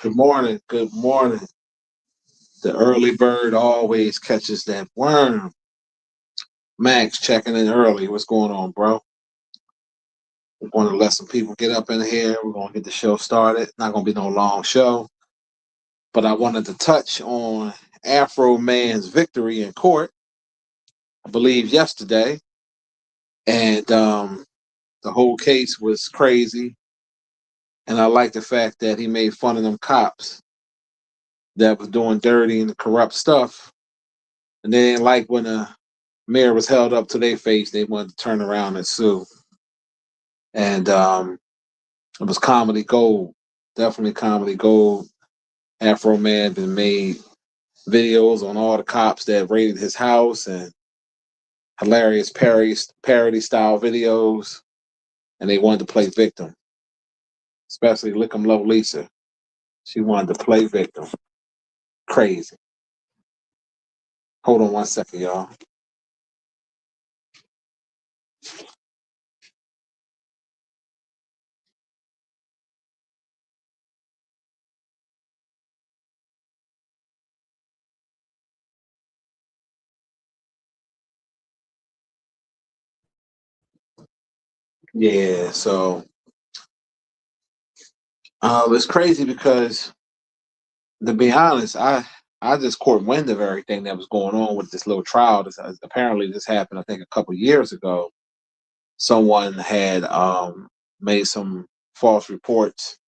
Good morning. Good morning. The early bird always catches that worm. Max checking in early. What's going on, bro? We want to let some people get up in here. We're going to get the show started. Not going to be no long show, but I wanted to touch on Afroman's victory in court, I believe yesterday. And the whole case was crazy. And I like the fact that he made fun of them cops that was doing dirty and corrupt stuff. And they didn't like when a mayor was held up to their face. They wanted to turn around and sue. And it was comedy gold. Definitely comedy gold. Afro Man been made videos on all the cops that raided his house and hilarious parody style videos. And they wanted to play victim, especially Lick 'em Low Lisa. She wanted to play victim. Crazy. Hold on one second, y'all. Yeah, so it's crazy because, to be honest, I just caught wind of everything that was going on with this little trial. Apparently, this happened, I think, a couple years ago. Someone had made some false reports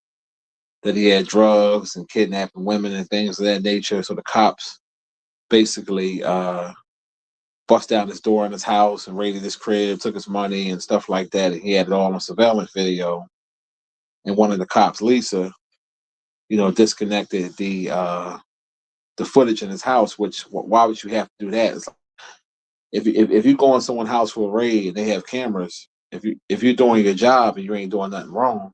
that he had drugs and kidnapping women and things of that nature. So the cops basically bust down his door in his house and raided his crib, took his money and stuff like that. And he had it all on surveillance video. And one of the cops, Lisa, disconnected the footage in his house. Which, why would you have to do that? It's like, if you go in someone's house for a raid and they have cameras, if you're doing your job and you ain't doing nothing wrong,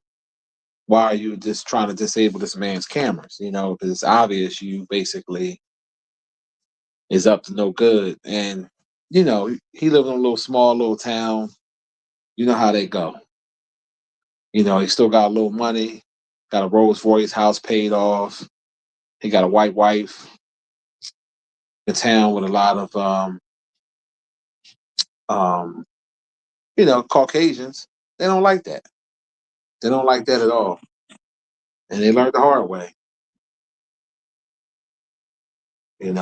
why are you just trying to disable this man's cameras? Because it's obvious you basically is up to no good. And he lived in a little town. You know how they go. He still got a little money, got a Rolls Royce, house paid off. He got a white wife. The town with a lot of um, Caucasians. They don't like that. They don't like that at all. And they learned the hard way. And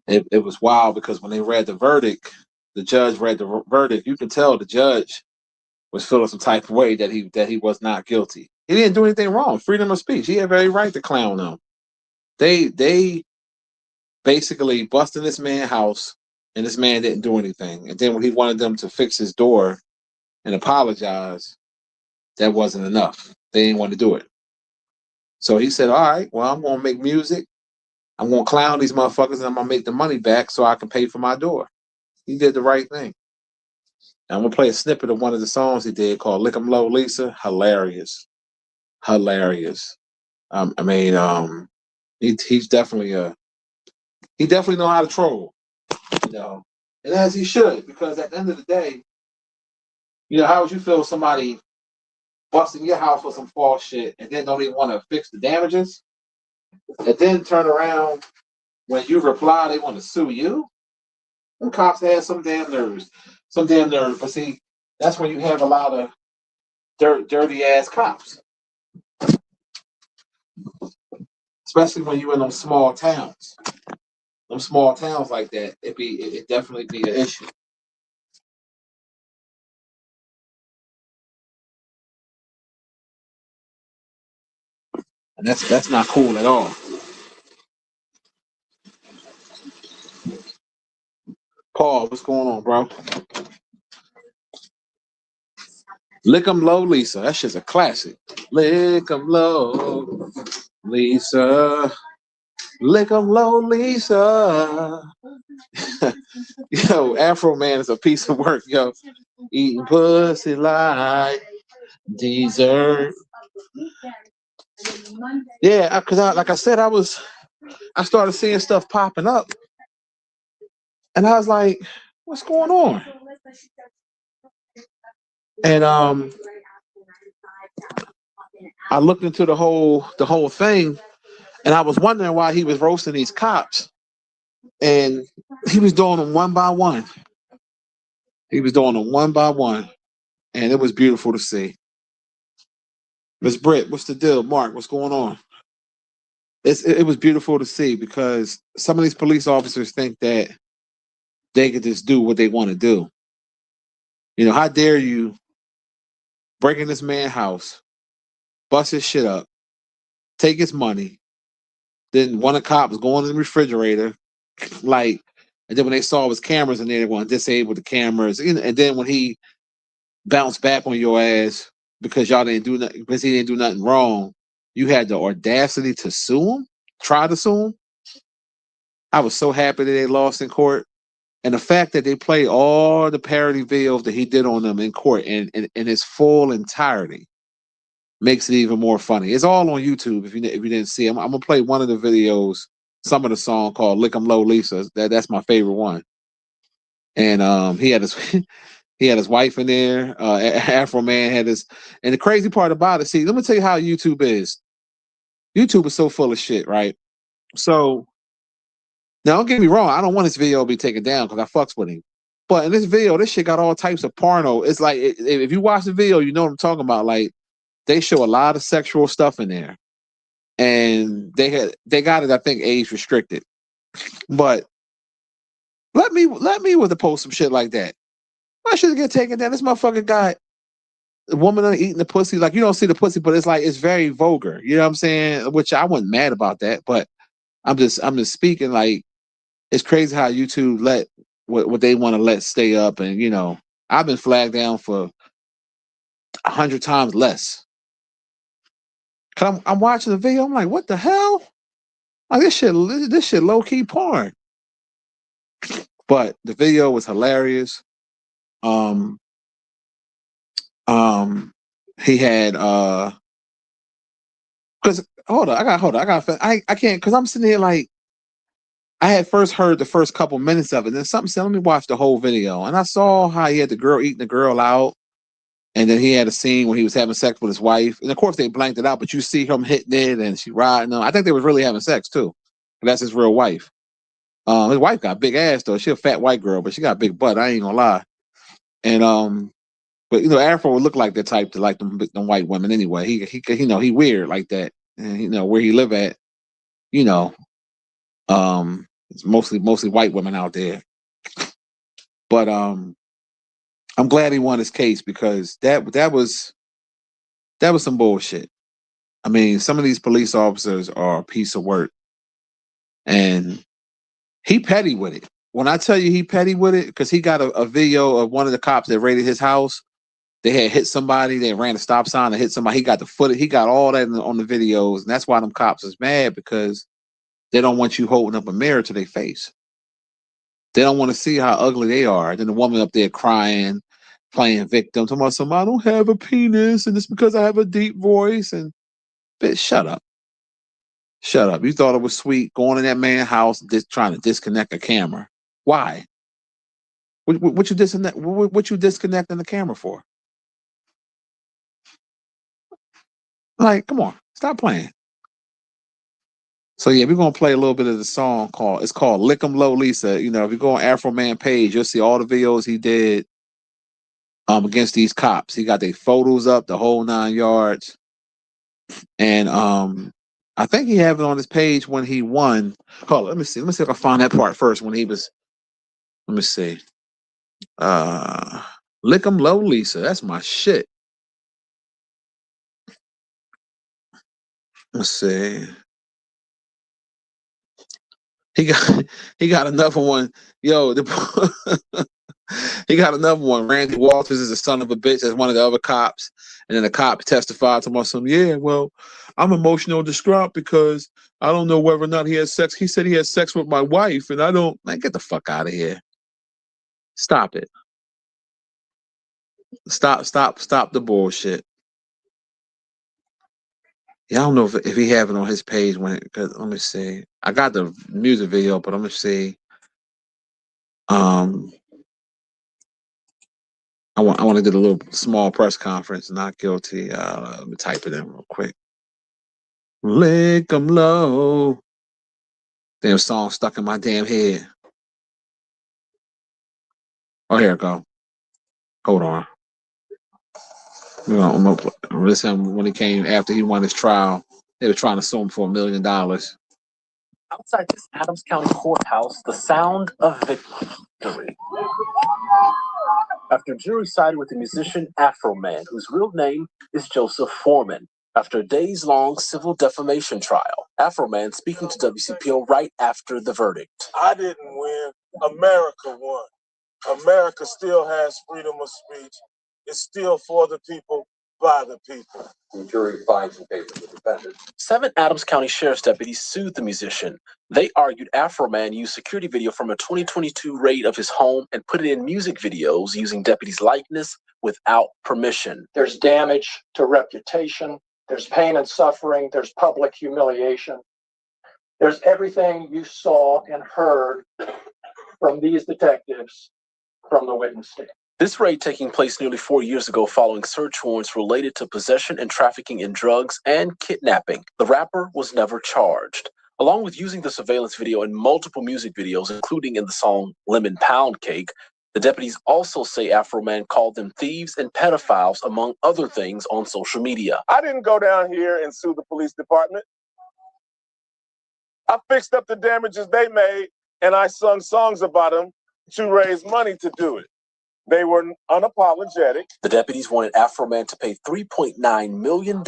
it was wild because when they read the verdict, the judge read the verdict. You can tell the judge was feeling some type of way that he was not guilty. He didn't do anything wrong. Freedom of speech. He had every right to clown them. They basically busted this man's house, and this man didn't do anything. And then when he wanted them to fix his door and apologize, that wasn't enough. They didn't want to do it. So he said, "All right, well, I'm gonna make music. I'm gonna clown these motherfuckers, and I'm gonna make the money back so I can pay for my door." He did the right thing. And I'm gonna play a snippet of one of the songs he did called "Lick 'Em Low, Lisa." Hilarious, hilarious. I mean, he's definitely he definitely know how to troll, and as he should, because at the end of the day, how would you feel if somebody busting your house with some false shit and then don't even want to fix the damages, and then turn around when you reply they want to sue you? The cops had some damn nerves, some damn nerve. But see, that's when you have a lot of dirty ass cops, especially when you're in those small towns. Them small towns like that, it definitely be an issue. And that's not cool at all. Paul, what's going on, bro? Lick 'em low, Lisa. That shit's a classic. Lick 'em low, Lisa. Lick 'em low, Lisa. Yo, Afro Man is a piece of work, yo. Eating pussy like dessert. Yeah, because like I said, I started seeing stuff popping up, and I was like, "What's going on?" And I looked into the whole thing, and I was wondering why he was roasting these cops, and he was doing them one by one. He was doing them one by one, and it was beautiful to see. Miss Britt, what's the deal? Mark, what's going on? It was beautiful to see because some of these police officers think that they could just do what they want to do. You know, how dare you break in this man's house, bust his shit up, take his money, then one of the cops go in the refrigerator, like, and then when they saw his cameras in there, they want to disable the cameras. And then when he bounced back on your ass because y'all didn't do nothing, because he didn't do nothing wrong, you had the audacity to sue him, try to sue him. I was so happy that they lost in court. And the fact that they played all the parody videos that he did on them in court in its full entirety makes it even more funny. It's all on YouTube. If you didn't see him, I'm gonna play one of the videos, some of the song called "Lick 'Em Low, Lisa." That's my favorite one. And he had his he had his wife in there. Afroman had his. And the crazy part about it, see, let me tell you how YouTube is. YouTube is so full of shit, right? So now, don't get me wrong. I don't want this video to be taken down because I fucks with him. But in this video, this shit got all types of porno. It's like if you watch the video, you know what I'm talking about. Like they show a lot of sexual stuff in there, and they got it. I think age restricted. But let me with the post some shit like that. Why should it get taken down? This motherfucker got a woman eating the pussy. Like you don't see the pussy, but it's like it's very vulgar. You know what I'm saying? Which I wasn't mad about that, but I'm just speaking like it's crazy how YouTube let what they want to let stay up, and I've been flagged down for 100 times less. Cause I'm watching the video, I'm like, what the hell? Like this shit low key porn. But the video was hilarious. Um, he had because I can't because I'm sitting here like I had first heard the first couple minutes of it, and then something said, let me watch the whole video, and I saw how he had the girl eating the girl out. And then he had a scene where he was having sex with his wife. And of course they blanked it out, but you see him hitting it and she riding him. I think they was really having sex too. That's his real wife. His wife got big ass though. She a fat white girl, but she got a big butt. I ain't gonna lie. And but Afro would look like the type to like them white women anyway. He weird like that. And where he live at, you know, it's mostly white women out there. But I'm glad he won his case because that was some bullshit. I mean, some of these police officers are a piece of work, and he petty with it. When I tell you he petty with it, because he got a video of one of the cops that raided his house. They had hit somebody. They ran a stop sign and hit somebody. He got the footage. He got all that on the videos, and that's why them cops is mad because they don't want you holding up a mirror to their face. They don't want to see how ugly they are. Then the woman up there crying, playing victim, talking about I don't have a penis, and it's because I have a deep voice. And bitch, shut up. Shut up. You thought it was sweet going in that man's house just trying to disconnect a camera. Why? What you disconnect? What you disconnecting the camera for? Like, come on, stop playing. So yeah, we're gonna play a little bit of the song called "Lick 'Em Low, Lisa." If you go on Afroman page, you'll see all the videos he did against these cops. He got their photos up, the whole 9 yards, and I think he have it on his page when he won. Hold on, let me see. Let me see if I find that part first when he was. Let me see. Uh, Lick 'Em Low, Lisa. That's my shit. Let's see. He got he got another one. Yo, he got another one. Randy Walters is a son of a bitch. That's one of the other cops. And then the cop testified to myself. Yeah, well, I'm emotional distraught because I don't know whether or not he has sex. He said he has sex with my wife, and I don't. Man, get the fuck out of here. Stop it. Stop the bullshit. Yeah, I don't know if he have it on his page cause let me see. I got the music video, but let me see. Um I want to get a little small press conference. Not guilty. Let me type it in real quick. Lick 'em low. Damn song stuck in my damn head. Oh, here it go. Hold on. This him when he came after he won his trial. They were trying to sue him for $1 million. Outside this Adams County courthouse, the sound of victory. After jury sided with the musician Afroman, whose real name is Joseph Foreman. After a days-long civil defamation trial, Afroman speaking to WCPO right after the verdict. I didn't win. America won. America still has freedom of speech. It's still for the people, by the people. The jury finds in favor of the defendant. 7 Adams County Sheriff's deputies sued the musician. They argued Afroman used security video from a 2022 raid of his home and put it in music videos using deputies' likeness without permission. There's damage to reputation. There's pain and suffering. There's public humiliation. There's everything you saw and heard from these detectives from the witness stand. This raid taking place nearly 4 years ago following search warrants related to possession and trafficking in drugs and kidnapping. The rapper was never charged. Along with using the surveillance video in multiple music videos, including in the song Lemon Pound Cake, the deputies also say Afroman called them thieves and pedophiles, among other things, on social media. I didn't go down here and sue the police department. I fixed up the damages they made, and I sung songs about them to raise money to do it. They were unapologetic. The deputies wanted Afroman to pay $3.9 million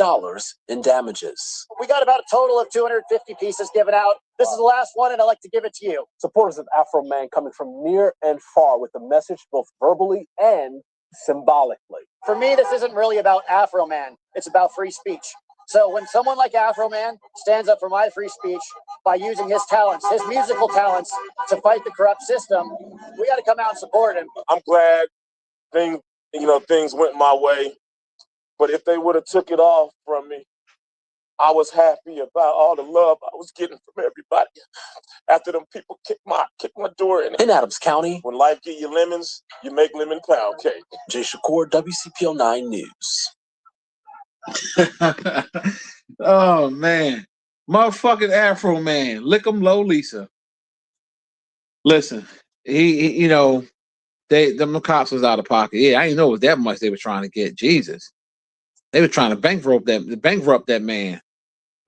in damages. We got about a total of 250 pieces given out. This is the last one, and I'd like to give it to you. Supporters of Afroman coming from near and far with the message both verbally and symbolically. For me, this isn't really about Afroman. It's about free speech. So when someone like Afroman stands up for my free speech by using his talents, his musical talents, to fight the corrupt system, we got to come out and support him. I'm glad things went my way, but if they would have took it off from me, I was happy about all the love I was getting from everybody after them people kicked my door in. In Adams County, when life give you lemons, you make lemon pound cake. Jay Shakur, WCPO 9 News. Oh man, motherfucking Afroman, lick 'em low, Lisa. Listen, them cops was out of pocket. Yeah, I didn't know it was that much they were trying to get. Jesus, they were trying to bankrupt that man,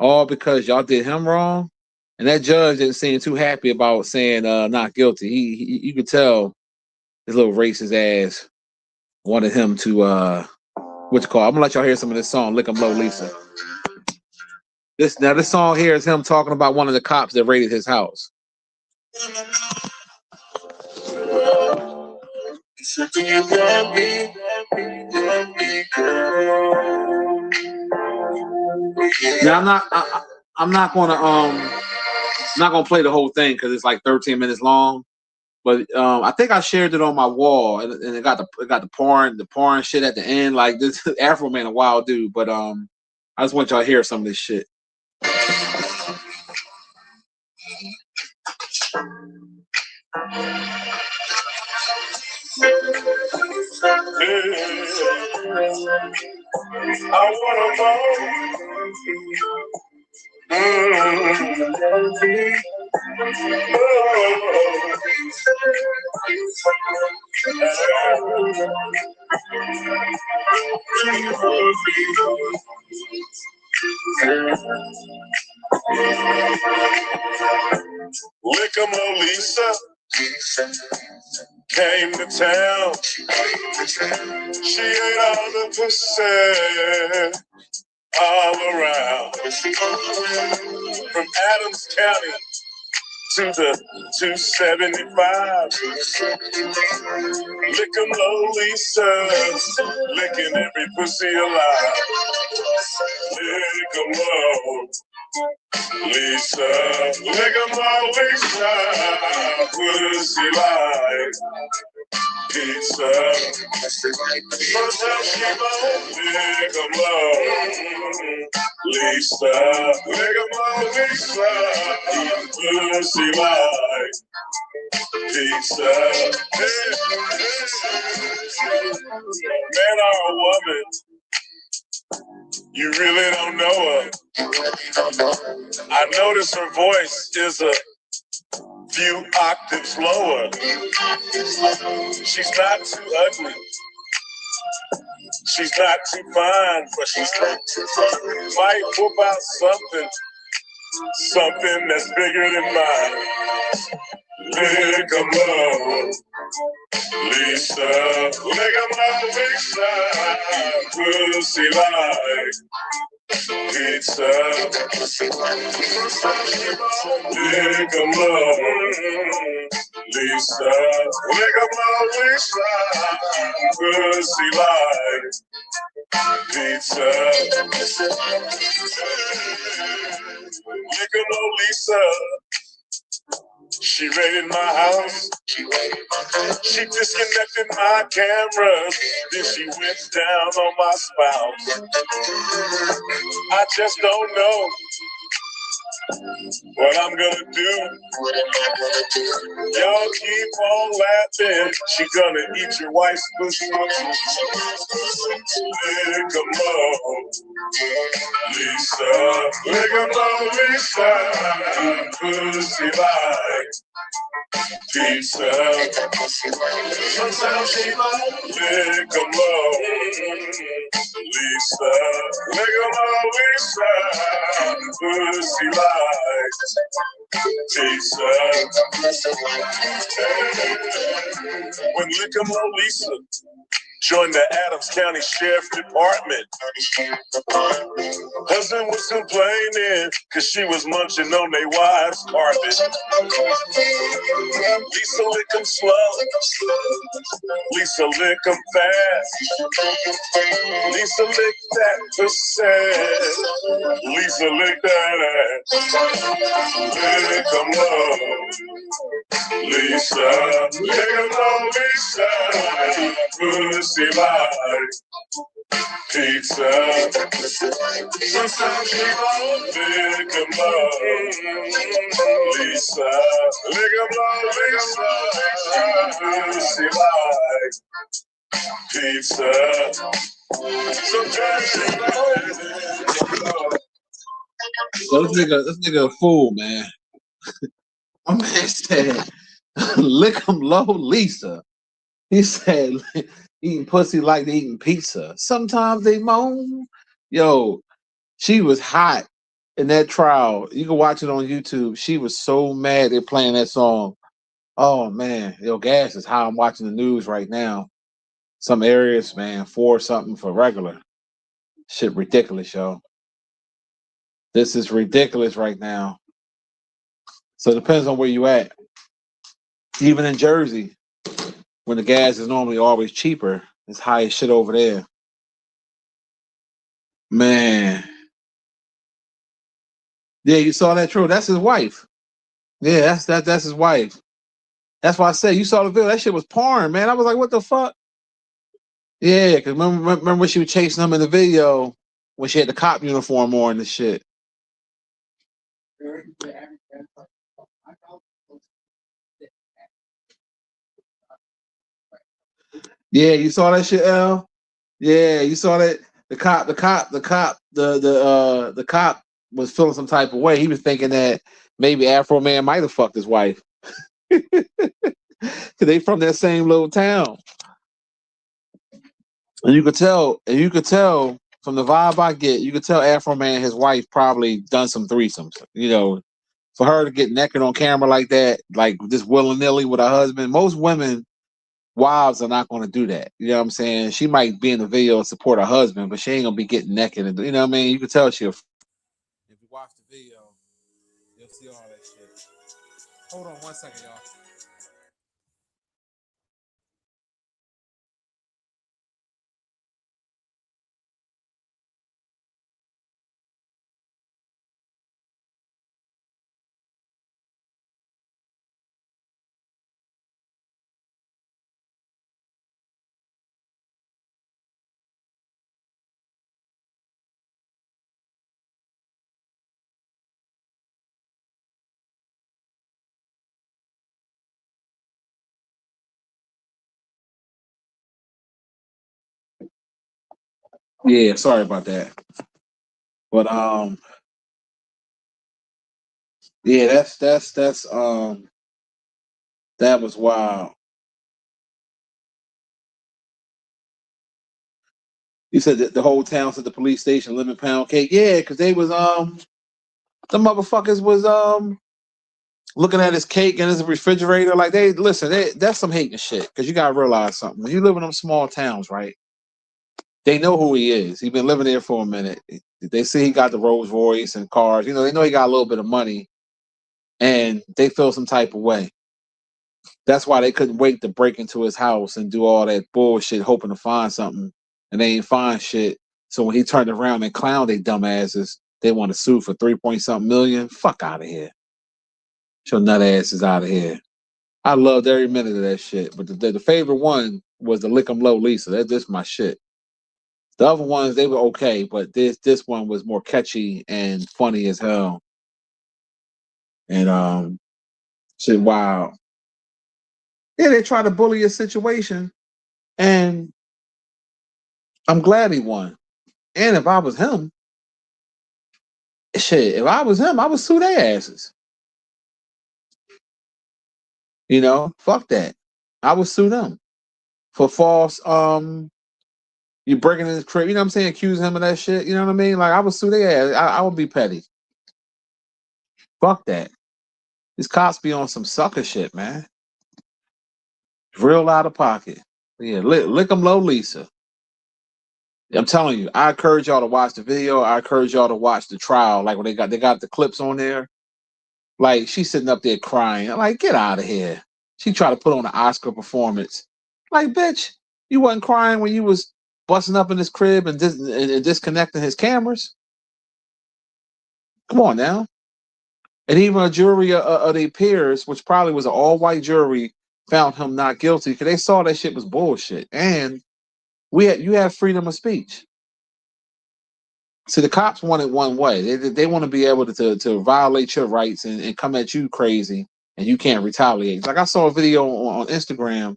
all because y'all did him wrong. And that judge didn't seem too happy about saying not guilty. You could tell his little racist ass wanted him to I'm gonna let y'all hear some of this song, Lick 'em Low, Lisa. This song here is him talking about one of the cops that raided his house. Now I'm not gonna play the whole thing because it's like 13 minutes long. But I think I shared it on my wall, and it got the porn shit at the end. Like, this Afroman a wild dude, but I just want y'all to hear some of this shit. Lick 'em low, Lisa came to town. She ate all the pussy all around. From Adams County to the 275. Lick 'em low, Lisa, licking every pussy alive. Lick 'em low, Lisa, lick 'em low, Lisa, pussy like pizza. First time she moaned, lick 'em low, Lisa, lick 'em low, Lisa, pussy like Lisa. Man or a woman, you really don't know her. I notice her voice is a few octaves lower. She's not too ugly. She's not too fine, but she's not too fine. Might whoop out something that's bigger than mine. Lick 'em up, Lisa. Lick 'em up, Lisa. Pussy like pizza. Lick 'em up, Lisa. Lick 'em up, Lisa. Pussy like pizza. Lick 'em up, Lisa. She raided my house. She disconnected my cameras. Then she went down on my spouse. I just don't know what I'm gonna do. Y'all keep on laughing. She gonna eat your wife's pussy. Lick 'em up, Lisa. Lick 'em up, Lisa. Pussy like pizza. Sometimes she like lick 'em up, Lisa. Lick 'em up, Lisa. Pussy like pizza. When Lick 'em up, Lisa joined the Adams County Sheriff Department. Husband was complaining cause she was munching on their wives' carpet. Lisa lick 'em slow. Lisa lick 'em fast. Lisa lick that pussy. Lisa lick that ass. Lick 'em up, Lisa. Lick 'em up, Lisa. Pussy like pizza. Sometimes she won't lick 'em up, Lisa. Lick 'em up, Lisa. Pussy like pizza. Sometimes she won't lick 'em up. So this nigga a fool, man. My man said, lick 'em low, Lisa. He said, eating pussy like they eating pizza. Sometimes they moan. Yo, she was hot in that trial. You can watch it on YouTube. She was so mad they're playing that song. Oh man, yo, gas is how I'm watching the news right now. Some areas, man, 4 something for regular. Shit ridiculous, yo. This is ridiculous right now. So it depends on where you at. Even in Jersey, when the gas is normally always cheaper, it's high as shit over there. Man. Yeah, you saw that, true. That's his wife. Yeah, that's his wife. That's why I said you saw the video. That shit was porn, man. I was like, what the fuck? Yeah, because remember when she was chasing him in the video when she had the cop uniform on and shit. Yeah, you saw that shit, L? Yeah, you saw that the cop was feeling some type of way. He was thinking that maybe Afroman might have fucked his wife. Cause they from that same little town. And you could tell from the vibe I get, you could tell Afroman and his wife probably done some threesomes. You know, for her to get naked on camera like that, like just willy-nilly with her husband, most women wives are not going to do that. You know what I'm saying? She might be in the video and support her husband, but she ain't gonna be getting naked. And you know what I mean? You can tell she. If you watch the video, you'll see all that shit. Hold on 1 second, y'all. Yeah, sorry about that. But yeah, that was wild. You said that the whole town's at the police station, lemon pound cake. Yeah, because they was the motherfuckers was looking at his cake in his refrigerator. Like they listen, that's some hating shit. Because you gotta realize something. When you live in them small towns, right? They know who he is. He's been living there for a minute. They see he got the Rolls Royce and cars. You know, they know he got a little bit of money, and they feel some type of way. That's why they couldn't wait to break into his house and do all that bullshit, hoping to find something, and they ain't find shit. So when he turned around and clowned they dumbasses, they want to sue for 3 point something million. Fuck out of here. Your nut ass is out of here. I loved every minute of that shit. But the favorite one was the Lick 'em Low Lisa. That's just my shit. The other ones they were okay, but this one was more catchy and funny as hell. And shit, wow. Yeah, they try to bully a situation, and I'm glad he won. And if I was him, shit, if I was him, I would sue their asses. You know, fuck that. I would sue them for false. You breaking his crib. You know what I'm saying? Accuse him of that shit. You know what I mean? Like I would sue their ass. I would be petty. Fuck that. These cops be on some sucker shit, man. Real out of pocket. Yeah, lick 'em low, Lisa. I'm telling you, I encourage y'all to watch the video. I encourage y'all to watch the trial. Like when they got the clips on there. Like she's sitting up there crying. I'm like, get out of here. She tried to put on an Oscar performance. Like, bitch, you wasn't crying when you was busting up in his crib and disconnecting his cameras. Come on now. And even a jury of their peers, which probably was an all-white jury, found him not guilty because they saw that shit was bullshit. And you have freedom of speech. See, the cops want it one way. They want to be able to violate your rights and come at you crazy, and you can't retaliate. Like I saw a video on Instagram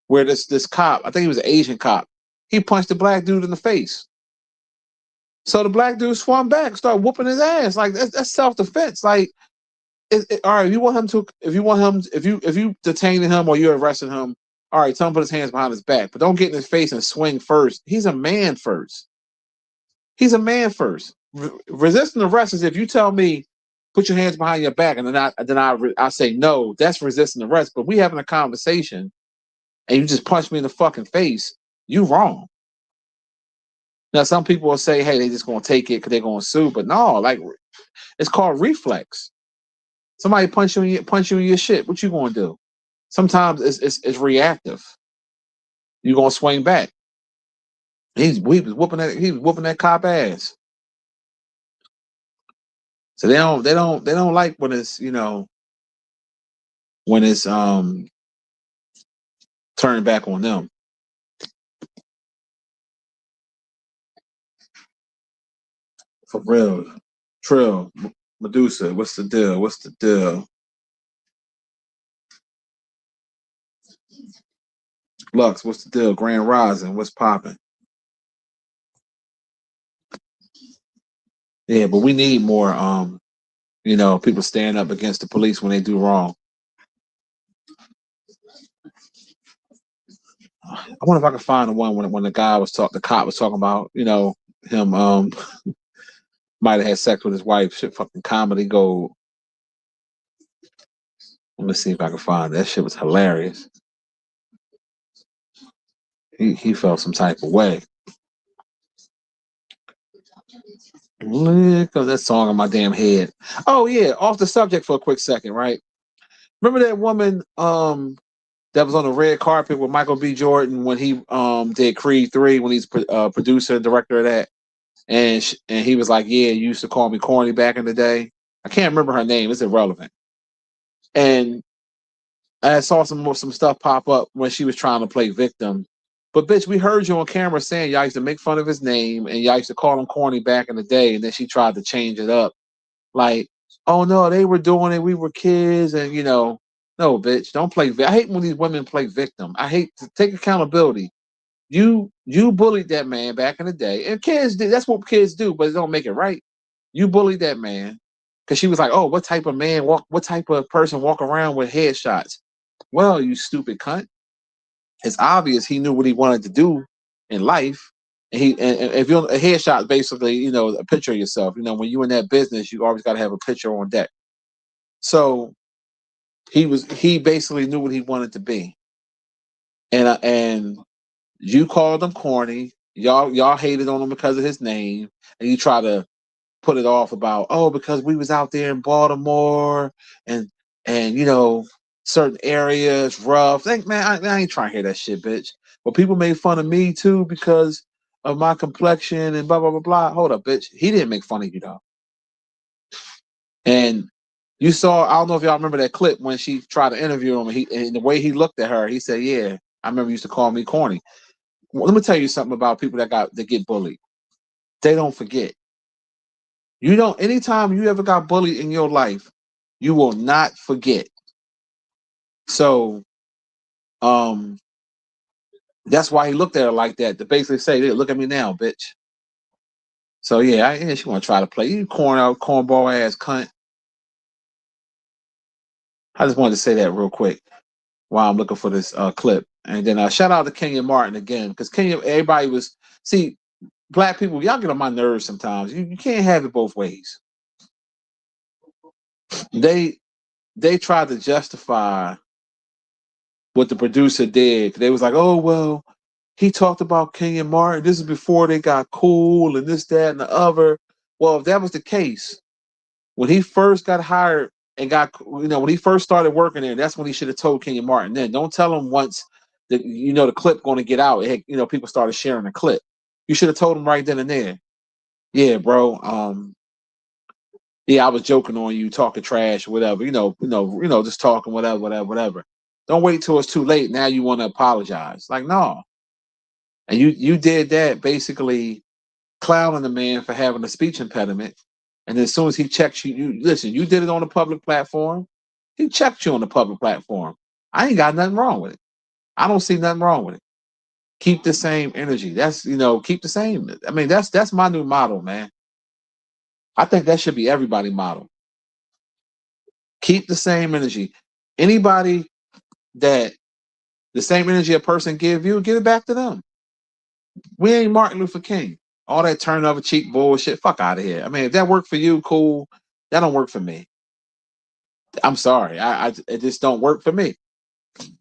where this cop, I think he was an Asian cop, he punched the black dude in the face. So the black dude swung back, started whooping his ass. Like that's self defense. Like, all right, if you detaining him or you're arresting him, all right, tell him to put his hands behind his back, but don't get in his face and swing first. He's a man first. He's a man first. Resisting arrest is if you tell me put your hands behind your back and I say no, that's resisting arrest. But we having a conversation and you just punch me in the fucking face, you wrong. Now some people will say, hey, they just gonna take it because they're gonna sue, but no, like it's called reflex. Somebody punch you in your shit. What you gonna do? Sometimes it's reactive. You gonna swing back. He was whooping that cop ass. So they don't like when it's when it's turning back on them. For real. Trill, Medusa, what's the deal? What's the deal? Lux, what's the deal? Grand Rising, what's popping? Yeah, but we need more people stand up against the police when they do wrong. I wonder if I can find the one when the cop was talking about, him might have had sex with his wife. Shit, fucking comedy gold. Let me see if I can find it. That shit was hilarious. He felt some type of way. Look at that song in my damn head. Oh yeah, off the subject for a quick second, right? Remember that woman that was on the red carpet with Michael B. Jordan when he did Creed 3 when he's producer and director of that, and he was like, "Yeah, you used to call me corny back in the day." I can't remember her name; it's irrelevant. And I saw some stuff pop up when she was trying to play victim. But bitch, we heard you on camera saying y'all used to make fun of his name and y'all used to call him corny back in the day, and then she tried to change it up. Like, oh no, they were doing it. We were kids, and no, bitch, don't play. I hate when these women play victim. I hate to take accountability. You bullied that man back in the day, and kids do. That's what kids do, but it don't make it right. You bullied that man because she was like, "Oh, what type of man walk? What type of person walk around with headshots?" Well, you stupid cunt. It's obvious he knew what he wanted to do in life. And if you're a headshot, basically, a picture of yourself. When you in that business, you always got to have a picture on deck. So he basically knew what he wanted to be, and you called him corny. Y'all hated on him because of his name, and you try to put it off about, oh, because we was out there in Baltimore and certain areas rough. Like, man, I ain't trying to hear that shit, bitch. But people made fun of me too because of my complexion and blah blah blah blah. Hold up, bitch. He didn't make fun of you though. And you saw, I don't know if y'all remember that clip when she tried to interview him, and the way he looked at her, he said, "Yeah, I remember you used to call me corny." Well, let me tell you something about people that get bullied. They don't forget. You don't. Anytime you ever got bullied in your life, you will not forget. So, that's why he looked at her like that, to basically say, "Hey, look at me now, bitch." So yeah, she want to try to play you, cornball ass cunt. I just wanted to say that real quick while I'm looking for this clip, and then shout out to Kenya Martin again, because everybody was black people, y'all get on my nerves sometimes. You can't have it both ways. They tried to justify what the producer did. They was like, "Oh well, he talked about Kenya Martin. This is before they got cool and this, that, and the other." Well, if that was the case, when he first got hired and when he first started working there, that's when he should have told Kenya Martin. Then don't tell him once the clip going to get out. People started sharing the clip. You should have told him right then and there. Yeah, bro. Yeah, I was joking on you, talking trash, whatever. Just talking, whatever, whatever, whatever. Don't wait till it's too late. Now you want to apologize. Like, no. And you did that basically clowning the man for having a speech impediment. And as soon as he checks you listen, you did it on a public platform. He checked you on the public platform. I ain't got nothing wrong with it. I don't see nothing wrong with it. Keep the same energy. That's keep the same. I mean, that's my new motto, man. I think that should be everybody's motto. Keep the same energy. Anybody that the same energy a person give you, give it back to them. We ain't Martin Luther King. All that turn of a cheek bullshit. Fuck out of here. I mean, if that worked for you, cool. That don't work for me. I'm sorry. It just don't work for me.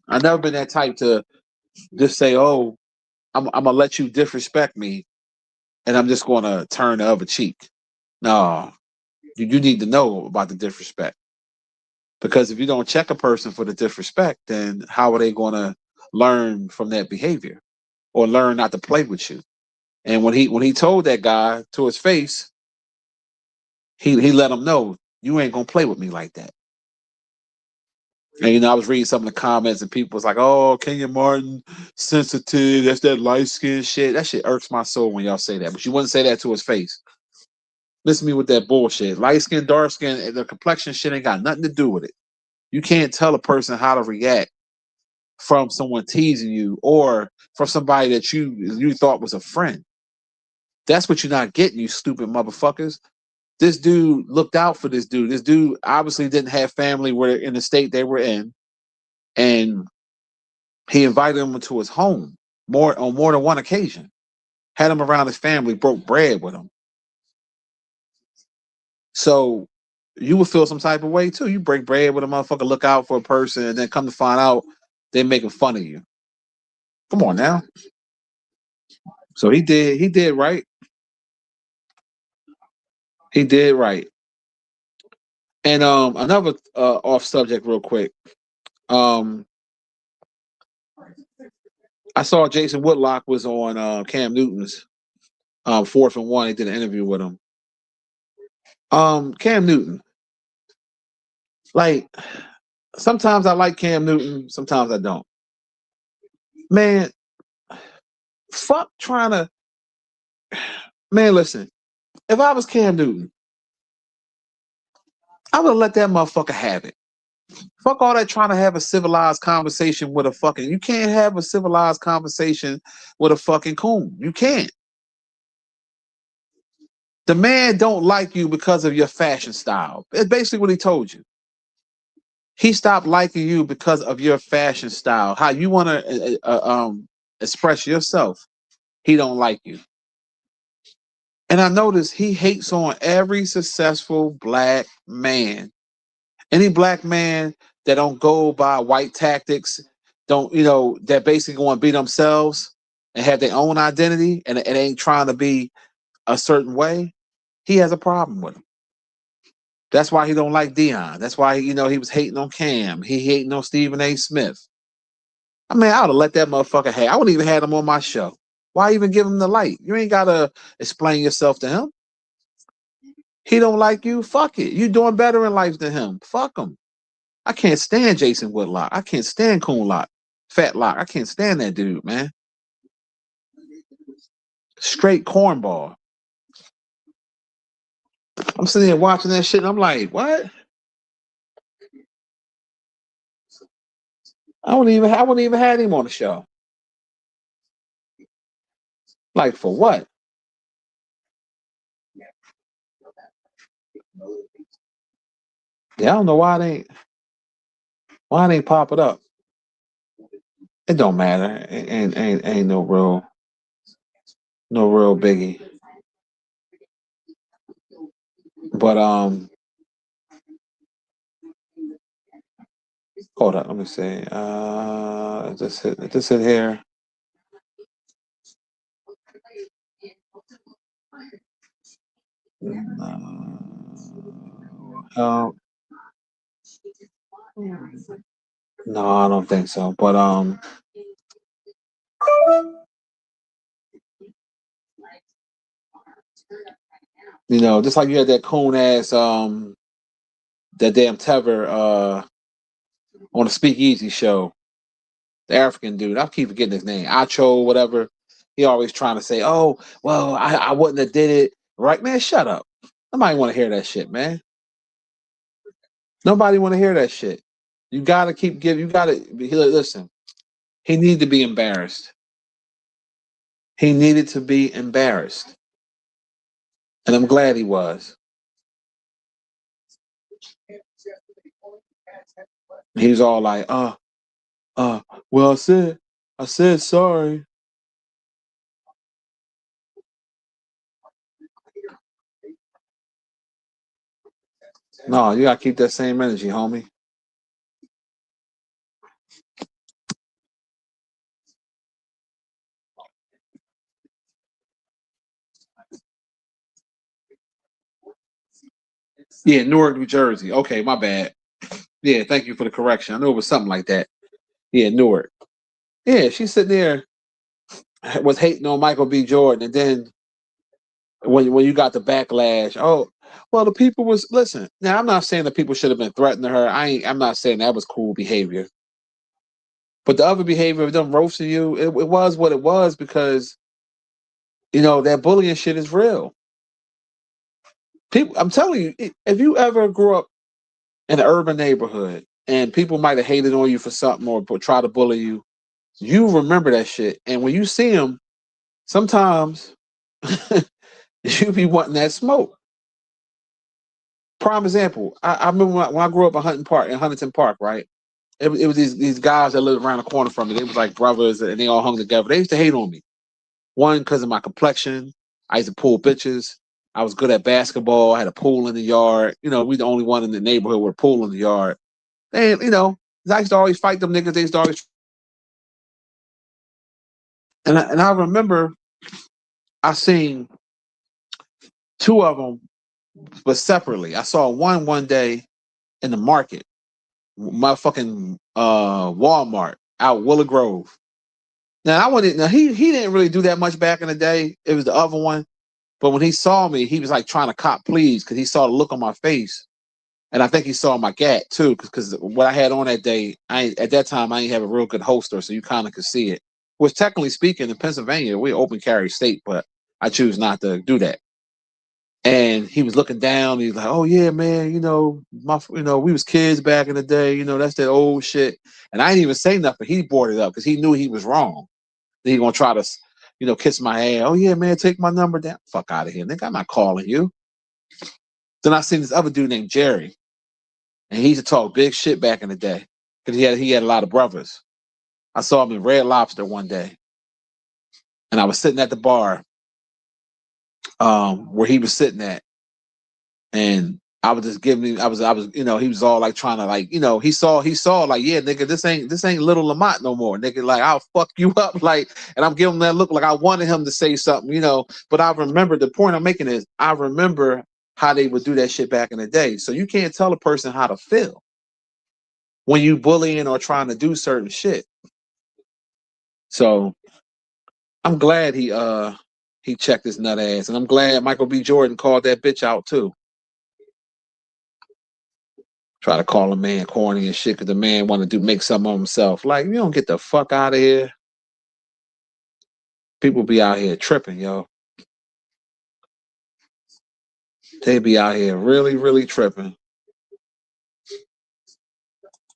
I've never been that type to just say, "Oh, I'm gonna let you disrespect me, and I'm just gonna turn the other cheek." No, you need to know about the disrespect, because if you don't check a person for the disrespect, then how are they gonna learn from that behavior or learn not to play with you? And when he told that guy to his face, he let him know, you ain't gonna play with me like that. And I was reading some of the comments, and people was like, "Oh, Kenya Martin, sensitive. That's that light skin shit." That shit irks my soul when y'all say that. But you wouldn't say that to his face. Listen to me with that bullshit. Light skin, dark skin, the complexion shit ain't got nothing to do with it. You can't tell a person how to react from someone teasing you or from somebody that you thought was a friend. That's what you're not getting, you stupid motherfuckers. This dude looked out for this dude. This dude obviously didn't have family where in the state they were in, and he invited him into his home on more than one occasion. Had him around his family, broke bread with him. So you would feel some type of way too. You break bread with a motherfucker, look out for a person, and then come to find out they're making fun of you. Come on now. So he did right. He did right. And another off subject real quick. I saw Jason Woodlock was on Cam Newton's 4th and 1. He did an interview with him. Cam Newton. Like, sometimes I like Cam Newton, sometimes I don't. Man, fuck trying to. Man, listen. If I was Cam Newton, I would let that motherfucker have it. Fuck all that trying to have a civilized conversation with a fucking. You can't have a civilized conversation with a fucking coon. You can't. The man don't like you because of your fashion style. It's basically what he told you. He stopped liking you because of your fashion style. How you want to express yourself. He don't like you. And I notice he hates on every successful black man. Any black man that don't go by white tactics, don't, that basically want to be themselves and have their own identity and it ain't trying to be a certain way, he has a problem with him. That's why he don't like Dion. That's why, he was hating on Cam. He hating on Stephen A. Smith. I mean, I would have let that motherfucker have. I wouldn't even have him on my show. Why even give him the light? You ain't got to explain yourself to him. He don't like you. Fuck it. You doing better in life than him. Fuck him. I can't stand Jason Woodlock. I can't stand Coon Lock. Fat Lock. I can't stand that dude, man. Straight cornball. I'm sitting here watching that shit and I'm like, what? I wouldn't even have him on the show. Like for what? Yeah, I don't know why they ain't pop it up. It don't matter. Ain't no real biggie. But hold up, let me see. Just hit here. No, I don't think so. But just like you had that coon ass that damn Tever on the Speakeasy show, the African dude. I keep forgetting his name. Acho, whatever. He always trying to say, "Oh, well, I wouldn't have did it." Right, man? Shut up. Nobody want to hear that shit, man. Nobody want to hear that shit. You gotta keep giving. You gotta listen. He needed to be embarrassed. He needed to be embarrassed, and I'm glad he was. He was all like, well, I said sorry." No, you gotta keep that same energy, homie. Yeah, Newark, New Jersey. Okay, my bad. Yeah, thank you for the correction. I knew it was something like that. Yeah, Newark. Yeah, she's sitting there was hating on Michael B. Jordan, and then when you got the backlash, oh, well, the people was listen. Now, I'm not saying that people should have been threatening her. I'm not saying that was cool behavior. But the other behavior of them roasting you, it was what it was because that bullying shit is real. People, I'm telling you, if you ever grew up in an urban neighborhood and people might have hated on you for something or try to bully you, you remember that shit. And when you see them, sometimes you be wanting that smoke. Prime example, I remember when I grew up in Huntington Park, right? It was these guys that lived around the corner from me. They was like brothers and they all hung together. They used to hate on me. One, because of my complexion. I used to pull bitches. I was good at basketball. I had a pool in the yard. We the only one in the neighborhood with a pool in the yard. And, I used to always fight them niggas. They used to always. And I remember I seen two of them, but separately. I saw one day in the market, motherfucking Walmart out Willow Grove. Now he didn't really do that much back in the day. It was the other one. But when he saw me, he was like trying to cop please because he saw the look on my face. And I think he saw my gat too, because what I had on that day, at that time I didn't have a real good holster, so you kind of could see it. Which technically speaking, in Pennsylvania, we're open carry state, but I choose not to do that. And he was looking down. He's like, "Oh yeah, man, we was kids back in the day. That's that old shit." And I didn't even say nothing. He brought it up because he knew he was wrong. He gonna try to, kiss my ass. "Oh yeah, man, take my number down." Fuck out of here, nigga. I'm not calling you. Then I seen this other dude named Jerry, and he used to talk big shit back in the day because he had a lot of brothers. I saw him in Red Lobster one day, and I was sitting at the bar, where he was sitting at. And I was just giving him, I was, he was all like trying to like, he saw like, yeah, nigga, this ain't little Lamont no more, nigga. Like, I'll fuck you up. Like, and I'm giving him that look like I wanted him to say something, but I remember the point I'm making is I remember how they would do that shit back in the day. So you can't tell a person how to feel when you bullying or trying to do certain shit. So I'm glad he checked his nut ass, and I'm glad Michael B. Jordan called that bitch out too. Try to call a man corny and shit because the man want to make something of himself. Like, you don't get the fuck out of here. People be out here tripping, yo. They be out here really, really tripping.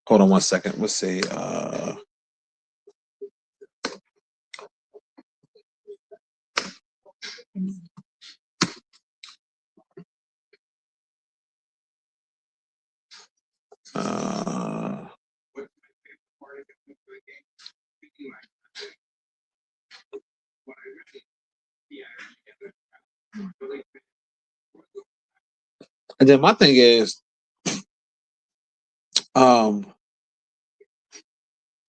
Hold on one second. Let's see. And then my thing is, if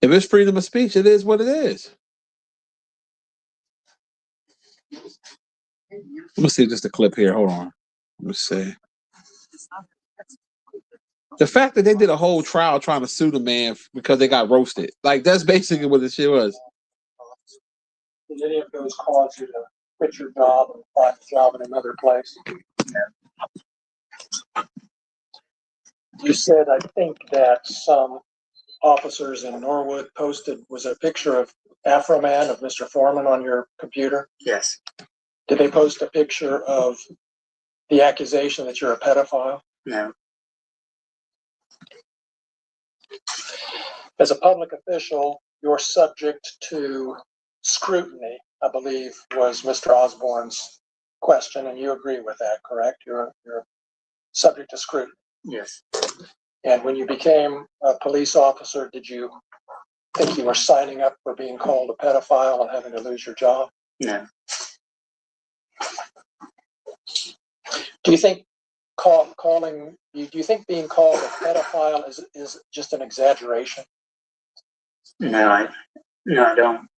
it's freedom of speech, it is what it is. Let me see just a clip here. Hold on. Let me see. The fact that they did a whole trial trying to sue the man because they got roasted. Like, that's basically what the shit was. Did any of those cause you to quit your job and find a job in another place? You said, I think, that some officers in Norwood posted, was a picture of Afroman, of Mr. Foreman, on your computer? Yes. Did they post a picture of the accusation that you're a pedophile? No. As a public official, you're subject to scrutiny, I believe, was Mr. Osborne's question, and you agree with that, correct? You're subject to scrutiny. Yes. And when you became a police officer, did you think you were signing up for being called a pedophile and having to lose your job? No. Do you think do you think being called a pedophile is just an exaggeration? No, I don't.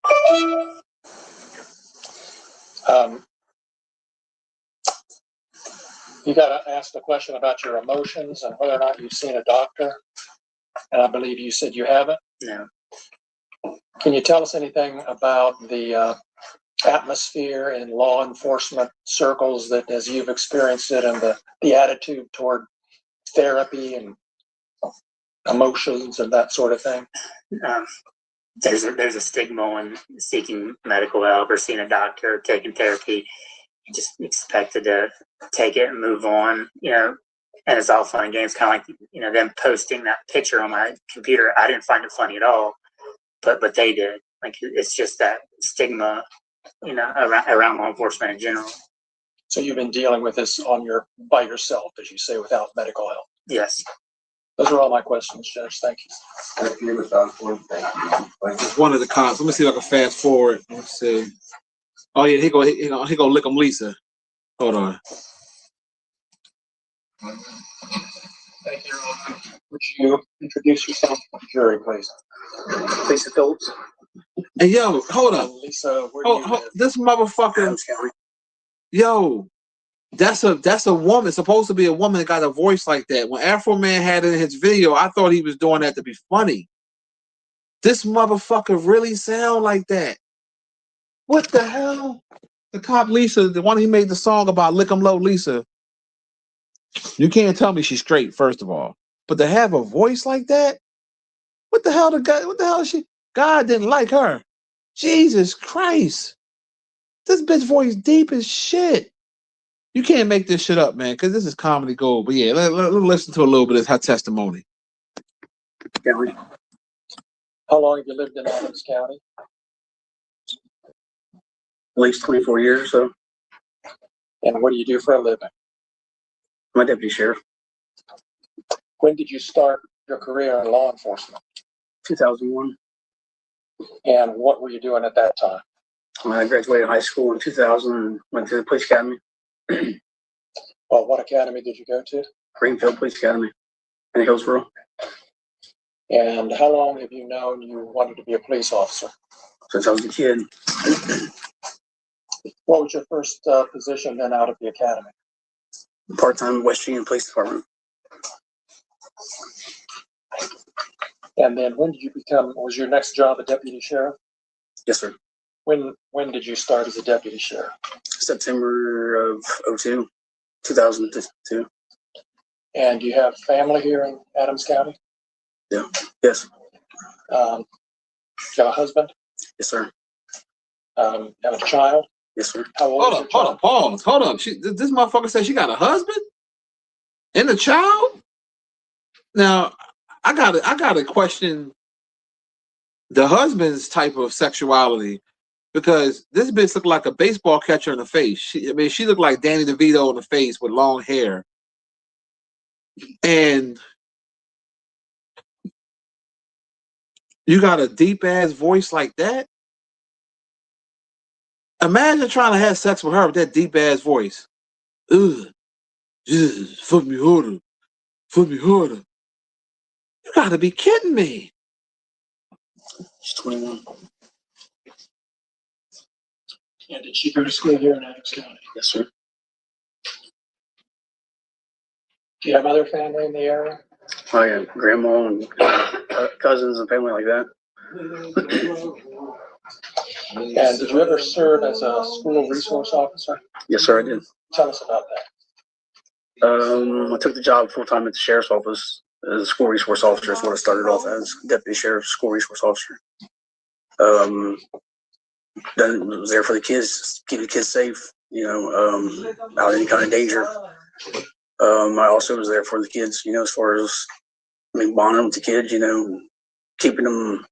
You got to ask the question about your emotions and whether or not you've seen a doctor. And I believe you said you haven't. No. Can you tell us anything about the atmosphere in law enforcement circles, that as you've experienced it, and the attitude toward therapy and emotions and that sort of thing? There's a stigma on seeking medical help or seeing a doctor or taking therapy. You just expected to take it and move on, and it's all fun and games, kind of like, them posting that picture on my computer. I didn't find it funny at all, but they did. Like, it's just that stigma, around law enforcement in general. So you've been dealing with this by yourself, as you say, without medical help? Yes. Those are all my questions, Judge. Thank you. Thank you, Mr. Osborne. Thank you. It's one of the cops. Let me see if I can fast forward. Let's see. Oh yeah, he go lick him, Lisa. Hold on. Thank you, Your Honor. Would you introduce yourself to the jury, please? Lisa Phillips. Hey, yo, hold up. Lisa, where do you live? This motherfucker. Yo, that's a woman. Supposed to be a woman that got a voice like that. When Afroman had it in his video, I thought he was doing that to be funny. This motherfucker really sound like that. What the hell? The cop Lisa, the one he made the song about, Lick 'em Low Lisa. You can't tell me she's straight, first of all. But to have a voice like that, what the hell is she? God didn't like her. Jesus Christ. This bitch voice deep as shit. You can't make this shit up, man, because this is comedy gold. But yeah, let's listen to a little bit of her testimony. How long have you lived in Adams County? At least 24 years or so. And what do you do for a living? I'm a deputy sheriff. When did you start your career in law enforcement? 2001. And what were you doing at that time? I graduated high school in 2000 and went to the police academy. Well, what academy did you go to? Greenfield Police Academy in Hillsborough. And how long have you known you wanted to be a police officer? Since I was a kid. What was your first position then out of the academy? Part-time West Virginia Police Department. And then when did you was your next job a deputy sheriff? Yes, sir. When did you start as a deputy sheriff? September of 2002. And you have family here in Adams County? Yeah. Yes. You have a husband? Yes, sir. Have a child? Yes, sir. How old is your child? Pause. Hold up. This motherfucker said she got a husband and a child. Now, I gotta question the husband's type of sexuality, because this bitch looked like a baseball catcher in the face. She looked like Danny DeVito in the face with long hair. And you got a deep ass voice like that? Imagine trying to have sex with her with that deep ass voice. Ugh. Jesus, fuck me harder. Fuck me harder. You gotta be kidding me. She's 21. And did she go to school here in Adams County? Yes, sir. Do you have other family in the area? Oh, yeah. Grandma and cousins and family like that. And did you ever serve as a school resource officer? Yes, sir, I did. Tell us about that. I took the job full-time at the sheriff's office as a school resource officer. Is what I started off as, deputy sheriff, school resource officer. Then was there for the kids, keep the kids safe, out any kind of danger. I also was there for the kids, as far as, bonding with the kids, keeping them,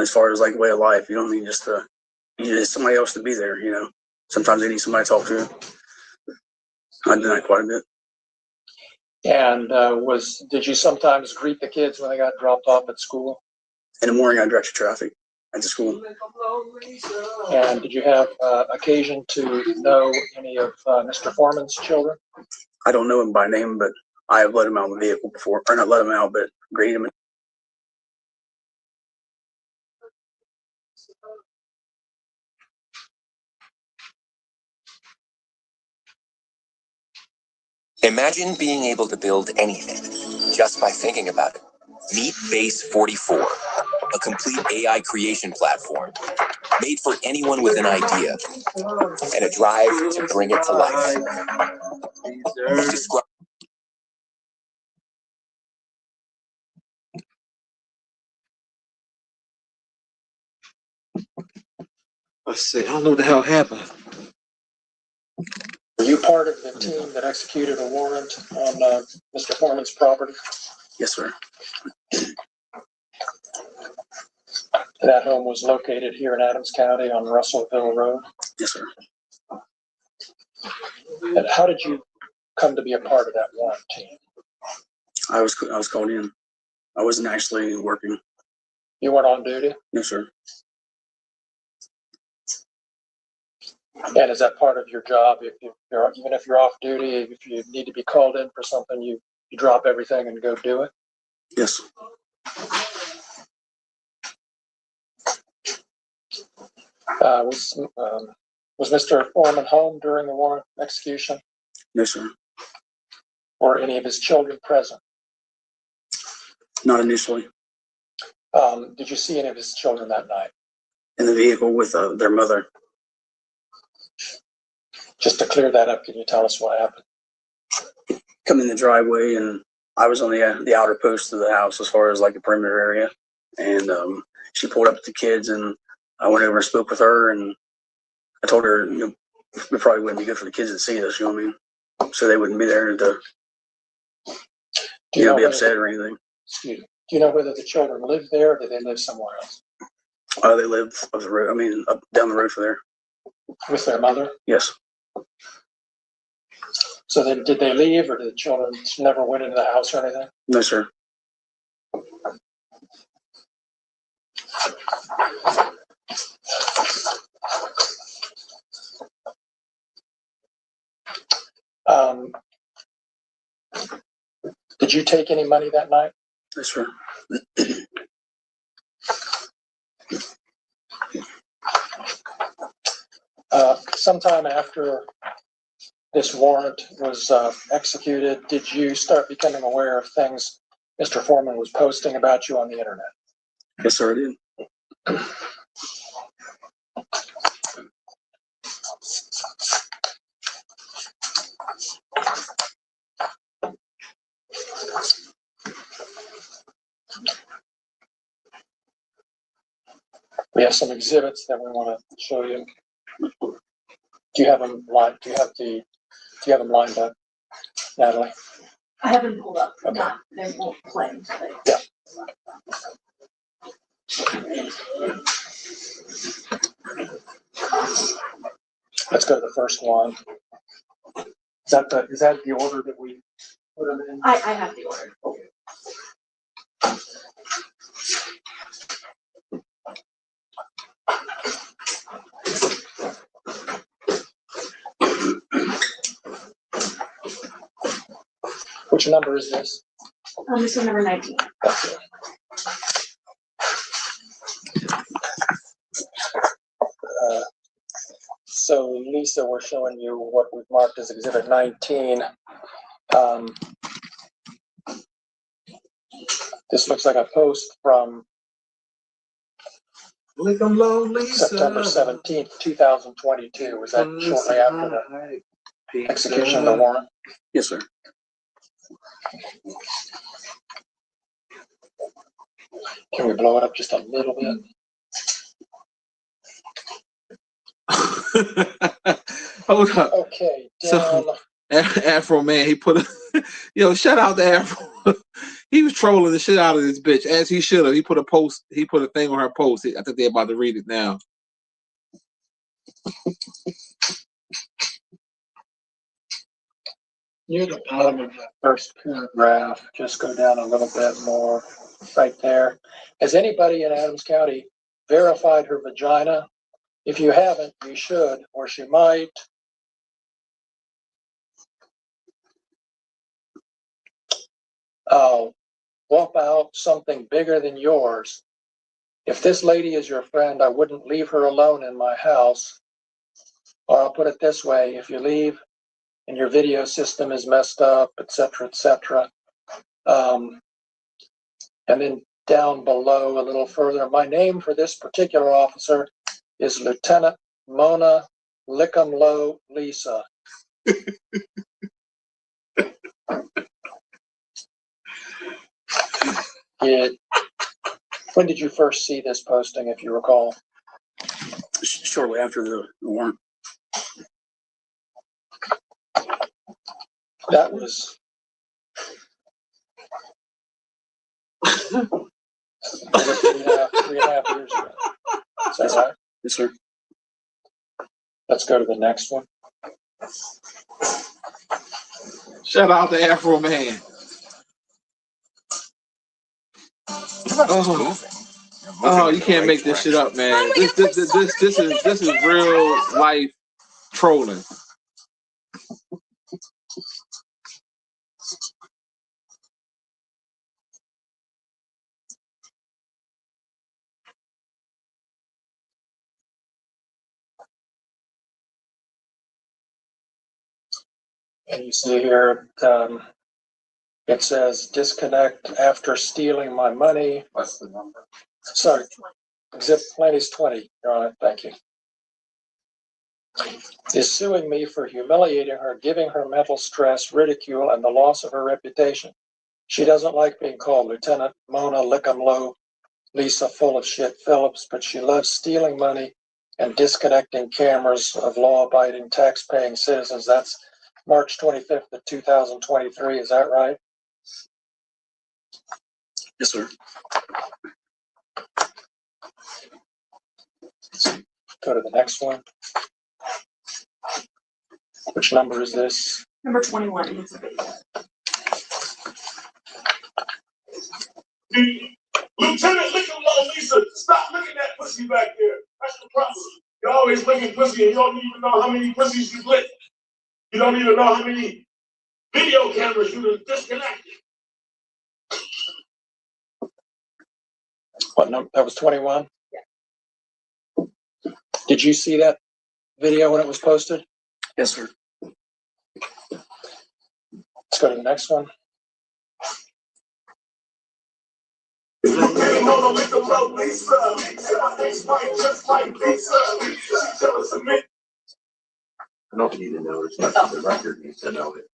as far as like way of life, just you need somebody else to be there, Sometimes they need somebody to talk to. I did that quite a bit. And did you sometimes greet the kids when they got dropped off at school? In the morning, I directed traffic at the school. And did you have occasion to know any of Mr. Foreman's children? I don't know him by name, but I have let him out of the vehicle before, or not let him out, but greeted him. Imagine being able to build anything just by thinking about it. Meet Base 44, a complete AI creation platform made for anyone with an idea and a drive to bring it to life. Let's see. I don't know what the hell happened. Were you part of the team that executed a warrant on Mr. Foreman's property? Yes, sir. That home was located here in Adams County on Russellville Road. Yes, sir. And how did you come to be a part of that warrant team? I was called in. I wasn't actually working. You weren't on duty? No, sir. And is that part of your job? Even if you're off duty, if you need to be called in for something, you drop everything and go do it? Yes. Was Mr. Foreman home during the warrant execution? No, sir. Were any of his children present? Not initially. Did you see any of his children that night? In the vehicle with their mother. Just to clear that up, can you tell us what happened? Come in the driveway, and I was on the outer post of the house as far as like the perimeter area. And she pulled up with the kids, and I went over and spoke with her, and I told her, it probably wouldn't be good for the kids to see this, you know what I mean? So they wouldn't be there to, be upset or anything. Excuse me. Do you know whether the children live there or do they live somewhere else? They live up the road. I mean, up down the road from there. With their mother? Yes. So then, did they leave, or did the children never went into the house or anything? No, sir. Did you take any money that night? Yes, sir. Sometime after this warrant was executed, did you start becoming aware of things Mr. Foreman was posting about you on the internet? Yes, sir, I did. We have some exhibits that we want to show you. Do you have them lined? Do you have them lined up, Natalie? I haven't pulled up. Okay. Not, they won't play today. Yeah. Let's go to the first one. Is that the order that we put them in? I have the order. Which number is this? This is number 19. So Lisa, we're showing you what we've marked as Exhibit 19. This looks like a post from September 17th, 2022. Was that shortly after the execution of the warrant? Yes, sir. Can we blow it up just a little bit? Hold up. Okay, down. So, Afroman, he put a shout out to Afro. He was trolling the shit out of this bitch, as he should have. He put a thing on her post. I think they're about to read it now. Near the bottom of the first paragraph, just go down a little bit more, right there. Has anybody in Adams County verified her vagina? If you haven't, you should, or she might. Whop out something bigger than yours. If this lady is your friend, I wouldn't leave her alone in my house. Or I'll put it this way, if you leave and your video system is messed up, etc., etc. And then down below a little further, my name for this particular officer is Lieutenant Mona Lickumlow Lisa. When did you first see this posting, if you recall? Shortly after the warrant. That was 3.5 years ago. Is that right? Yes, sir. Let's go to the next one. Shout out to Afroman. Oh, you can't make this shit up, man. This is real life trolling. And you see here, it says disconnect after stealing my money. What's the number? Sorry, exhibit plan is 20. You're on it. Thank you. Is suing me for humiliating her, giving her mental stress, ridicule, and the loss of her reputation. She doesn't like being called Lieutenant Mona Lickumlow Lisa full of shit Phillips, but she loves stealing money and disconnecting cameras of law-abiding, tax-paying citizens. That's March 25th of 2023. Is that right? Yes, sir. Go to the next one. Which number is this? Number 21. It's a video. Lieutenant, look at Lisa. Stop looking at pussy back there. That's the problem. You're always looking pussy and you don't even know how many pussies you licked. You don't even know how many video cameras you disconnected. What number? That was 21? Yeah. Did you see that video when it was posted? Yes, sir. Let's go to the next one. Nobody need to know. It's not the record needs to know it.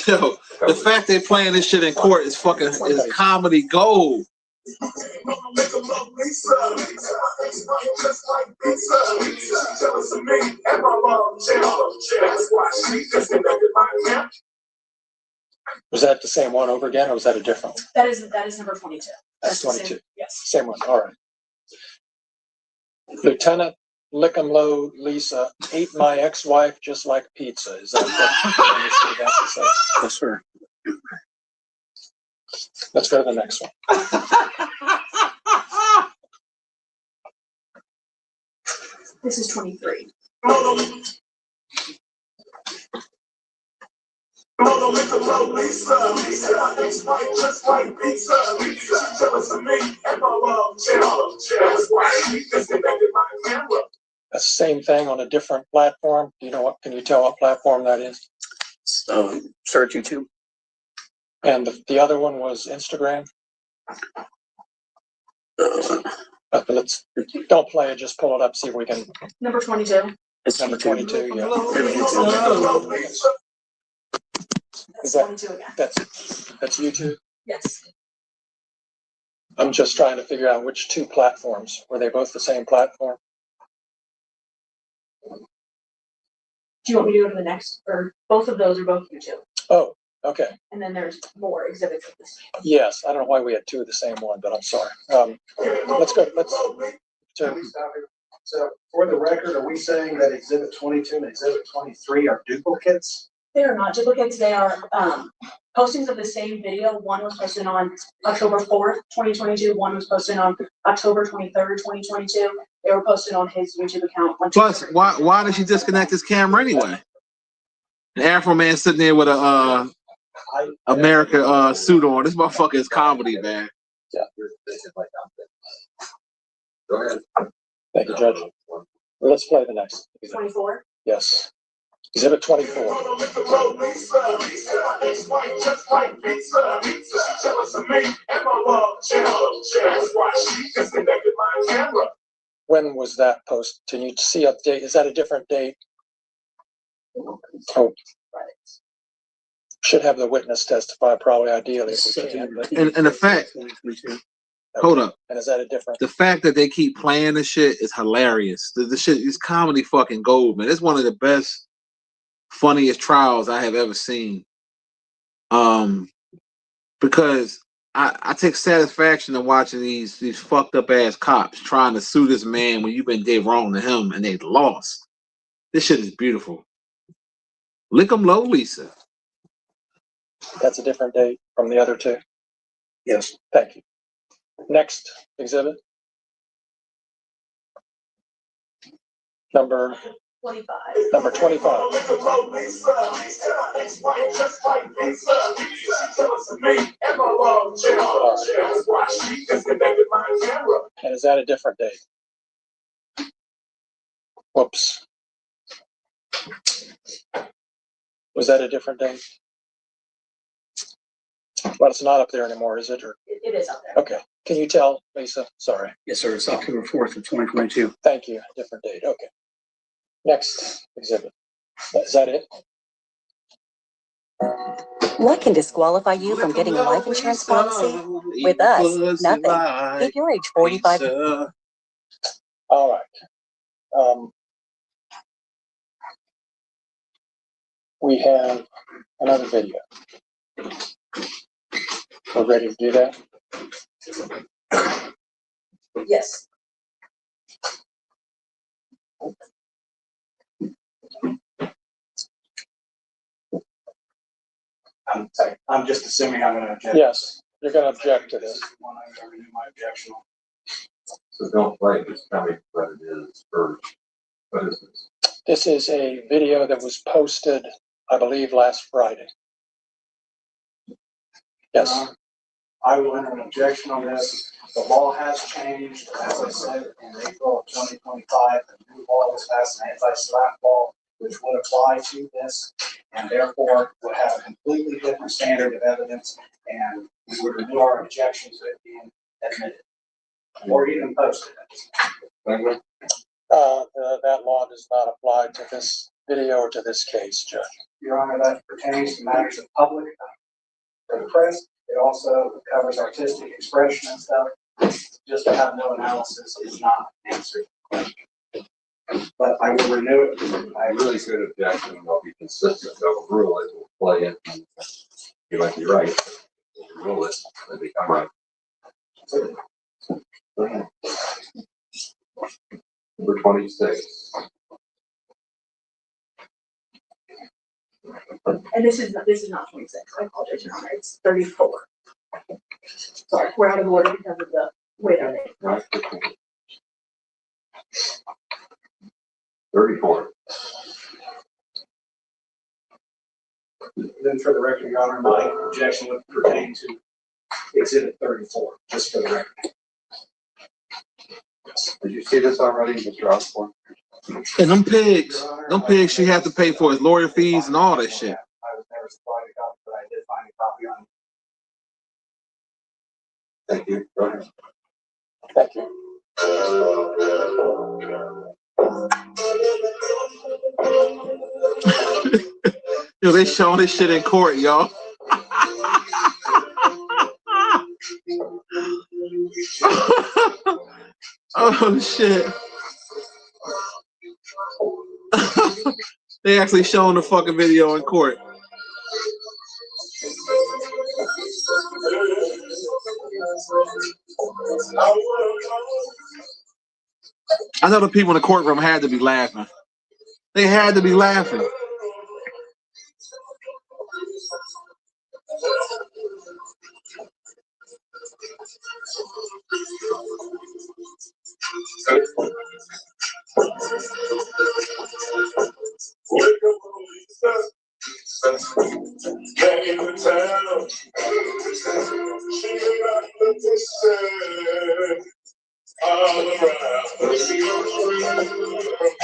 Yo, the fact they playing this shit in court is fucking is comedy gold. Was that the same one over again, or was that a different one? That is number 22. That's the same- 22. Yes. Same one. All right. Lieutenant Lick'em-Low Lisa ate my ex-wife just like pizza. Is that what that's say? Yes, sir. Let's go to the next one. This is 23. The same thing on a different platform. Do you know what? Can you tell what platform that is? Search YouTube. And the other one was Instagram. Let's don't play it. Just pull it up. See if we can. Number 22. It's Number 22. Yeah. That's that- 22 again. That's YouTube. Yes. I'm just trying to figure out which two platforms. Were they both the same platform? Do you want me to go to the next? Or both of those are both YouTube. Oh, okay. And then there's more exhibits of this. Yes. I don't know why we had two of the same one, but I'm sorry. Let's go. So for the record, are we saying that Exhibit 22 and Exhibit 23 are duplicates? They are not duplicates. They are postings of the same video. One was posted on October 4th, 2022. One was posted on October 23rd, 2022. They were posted on his YouTube account. Plus, why did she disconnect his camera anyway? The Afroman sitting there with a America suit on. This motherfucker is comedy, man. Yeah. Go ahead. Thank you, Judge. Let's play the next. 24. Yes. Exhibit 24. When was that post? Can you see a date? Is that a different date? Oh, should have the witness testify, probably ideally. If we can, but And the fact, hold up. And is that a different? The fact that they keep playing this shit is hilarious. The shit is comedy fucking gold, man. It's one of the best, funniest trials I have ever seen. Because I take satisfaction in watching these fucked up ass cops trying to sue this man when you've been dead wrong to him and they lost. This shit is beautiful. Lick 'em low, Lisa. That's a different date from the other two. Yes. Thank you. Next exhibit. Number 25. Number 25. And is that a different date? Whoops. Was that a different date? But it's not up there anymore, is it? Or? It is up there. Okay. Can you tell, Lisa? Sorry. Yes, sir. It's October 4th of 2022. Thank you. Different date. Okay. Next exhibit. Is that it? What can disqualify you from getting a life insurance policy? With us, nothing. If you're age 45, All right. We have another video. We're ready to do that? Yes. I'm sorry, I'm just assuming I'm going to object. Yes, you're going to object to this. When I renew my objection. So don't play, just tell me what it is first. What is this? This is a video that was posted, I believe, last Friday. Yes. I will enter an objection on this. The law has changed, as I said, in April of 2025. A new law was passed, an anti-SLAPP law, which would apply to this, and therefore would have a completely different standard of evidence, and we would renew our objection to it being admitted or even posted. That law does not apply to this video or to this case, Judge. Your Honor, that pertains to matters of public for the press. It also covers artistic expression and stuff. Just to have no analysis is not an answer. But I will renew it. I really good objection will be consistent. Overrule it, will play it. You might be right. Rule it, and become right. Number 26. And this is not 26. I apologize, Your Honor. It's 34. Sorry, we're out of order because of the way that Right. 34. Then for the record, Your Honor, my objection would pertain to Exhibit 34, just for the record. Did you see this already, Mr. Osborne? And them pigs she had to pay for his lawyer fees and all that shit. I was never supplied a copy, but I did find a copy on. Thank you. Go ahead. Thank you. Yo, they showing this shit in court, y'all. Oh shit. They actually showing the fucking video in court. I know the people in the courtroom had to be laughing. They had to be laughing.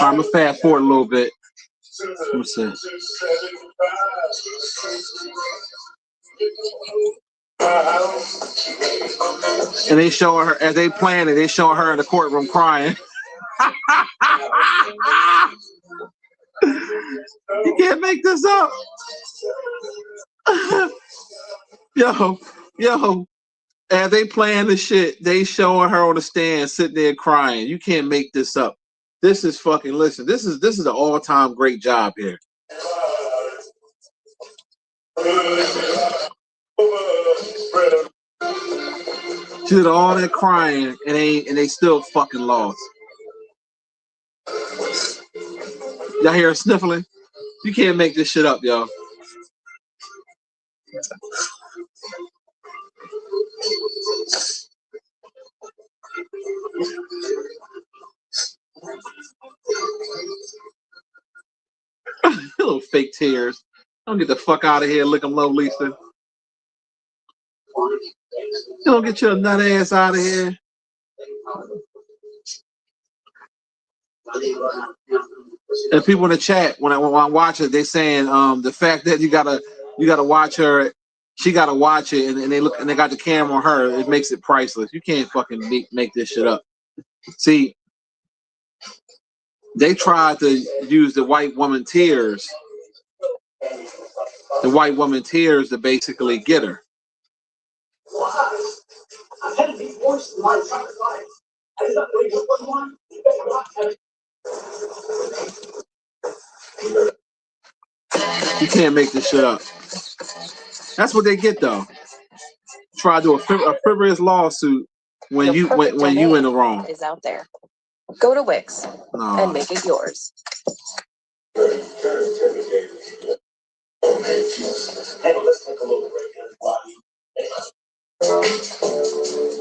I'm gonna fast forward a little bit. What's this? And they showing her as they playing it. They showing her in the courtroom crying. You can't make this up. Yo. As they playing the shit, they showing her on the stand sitting there crying. You can't make this up. This is fucking listen. This is an all-time great job here. She did all that crying and they still fucking lost. Y'all hear her sniffling? You can't make this shit up, y'all. Little fake tears. Don't get the fuck out of here, lick them low, Lisa. You don't get your nut ass out of here. And people in the chat, when I watch it, they saying the fact that you gotta watch her, she gotta watch it, and they look and they got the camera on her, it makes it priceless. You can't fucking make this shit up. See, they tried to use the white woman tears to basically get her. You can't make this shit up. That's what they get though. Try to do a frivolous lawsuit when you in the wrong. Is out there. Go to Wix and make it yours.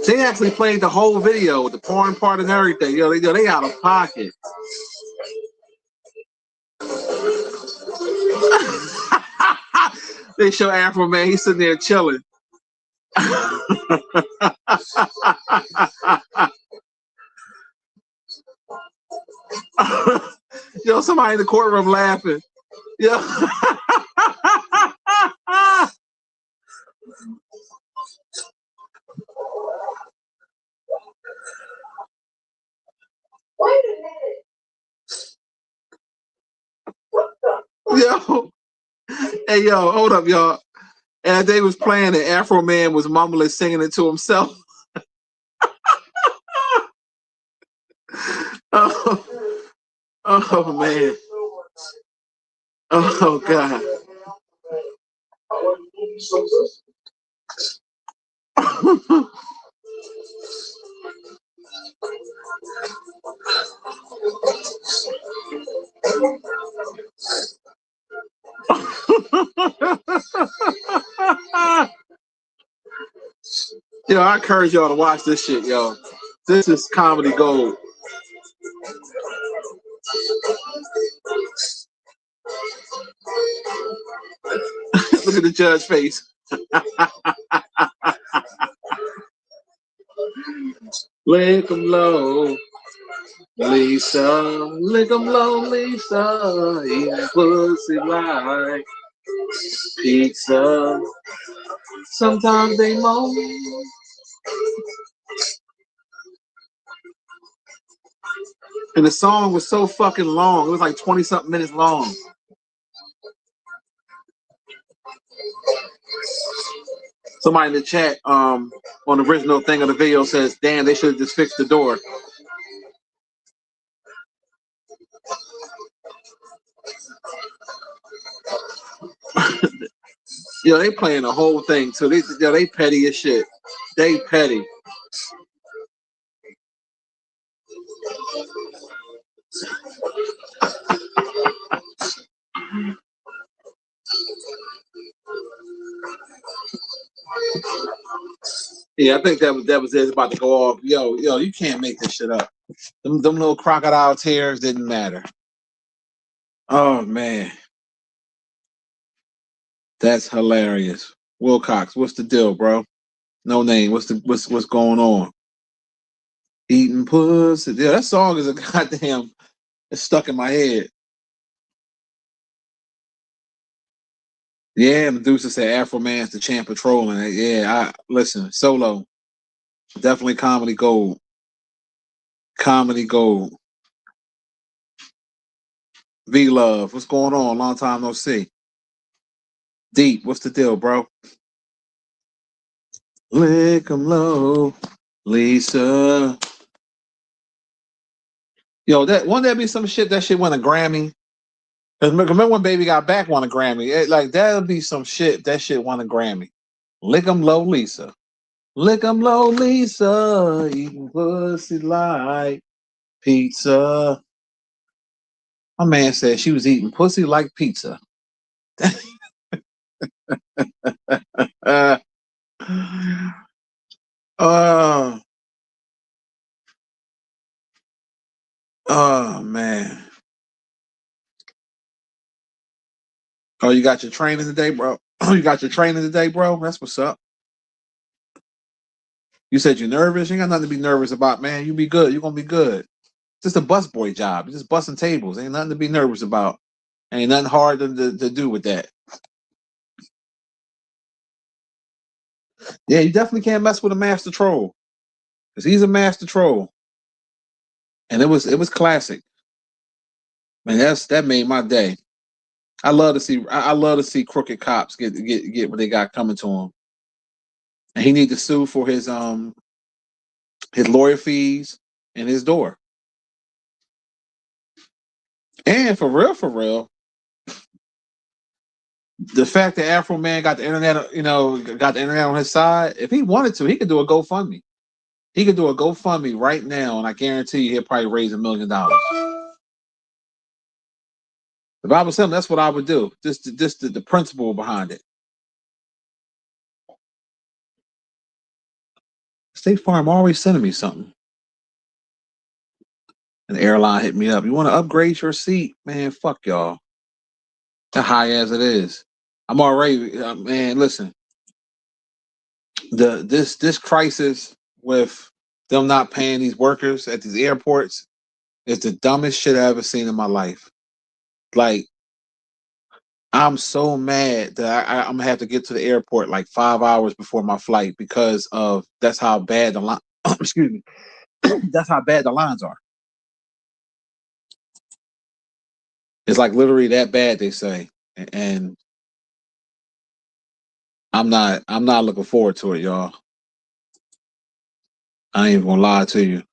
They actually played the whole video with the porn part and everything. They out of pocket. They show Afroman, he's sitting there chilling. Somebody in the courtroom laughing. Yo. Wait a minute. Yo. Hey, yo, hold up, y'all. As they was playing it, Afroman was mumbling, singing it to himself. Oh, man. Oh, God. Yo, I encourage y'all to watch this shit, yo. This is comedy gold. Look at the judge face. Lick 'em low, Lisa. Lick 'em low, Lisa. Eating pussy like pizza. Sometimes they moan. And the song was so fucking long. It was like 20-something minutes long. Somebody in the chat on the original thing of the video says, damn, they should have just fixed the door. They playing the whole thing too. They petty as shit. They petty. Yeah, I think that was it. It's about to go off. Yo, you can't make this shit up. Them little crocodile tears didn't matter. Oh man. That's hilarious. Wilcox, what's the deal, bro? No name. What's going on? Eating pussy. Yeah, that song is a goddamn. It's stuck in my head. Yeah, Medusa said Afroman's the champ of trolling. Yeah, listen, Solo. Definitely comedy gold. Comedy gold. V Love, what's going on? Long time no see. Deep, what's the deal, bro? Lick 'em low, Lisa. Yo, won't that be some shit? That shit won a Grammy. Remember when Baby Got Back won a Grammy? That'll be some shit. That shit won a Grammy. Lick 'em low, Lisa. Lick 'em low, Lisa. Eating pussy like pizza. My man said she was eating pussy like pizza. Oh man. Oh, you got your training today, bro? You got your training today, bro? That's what's up. You said you're nervous? You ain't got nothing to be nervous about, man. You be good. You're gonna be good. It's just a busboy job. You're just busting tables. Ain't nothing to be nervous about. Ain't nothing hard to do with that. Yeah, you definitely can't mess with a master troll. Because he's a master troll. And it was classic. Man, that made my day. I love to see crooked cops get what they got coming to him. And he need to sue for his lawyer fees in his door. And for real, the fact that Afroman got the internet, got the internet on his side, if he wanted to, he could do a GoFundMe. He could do a GoFundMe right now, and I guarantee you he'll probably raise $1 million. If I was him, that's what I would do. Just the principle behind it. State Farm always sending me something. And the airline hit me up. You want to upgrade your seat? Man, fuck y'all. That high as it is. I'm already, man, listen. This crisis with them not paying these workers at these airports is the dumbest shit I ever seen in my life. Like, I'm so mad that I'm gonna have to get to the airport like 5 hours before my flight because of that's how bad the line. Excuse me. That's how bad the lines are. It's like literally that bad, they say, and I'm not looking forward to it, y'all. I ain't even gonna lie to you.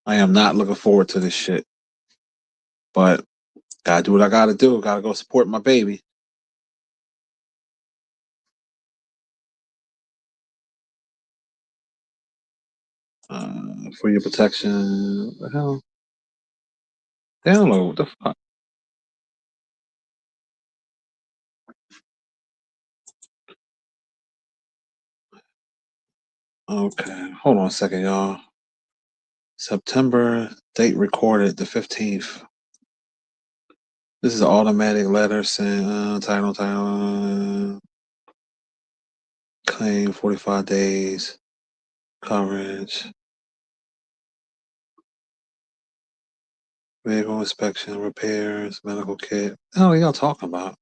I am not looking forward to this shit. But gotta do what I gotta do. Gotta go support my baby. For your protection. What the hell? Download. What the fuck? Okay. Hold on a second, y'all. September date recorded the 15th. This is an automatic letter saying title claim 45 days coverage. Vehicle inspection, repairs, medical kit. What the hell are y'all talking about?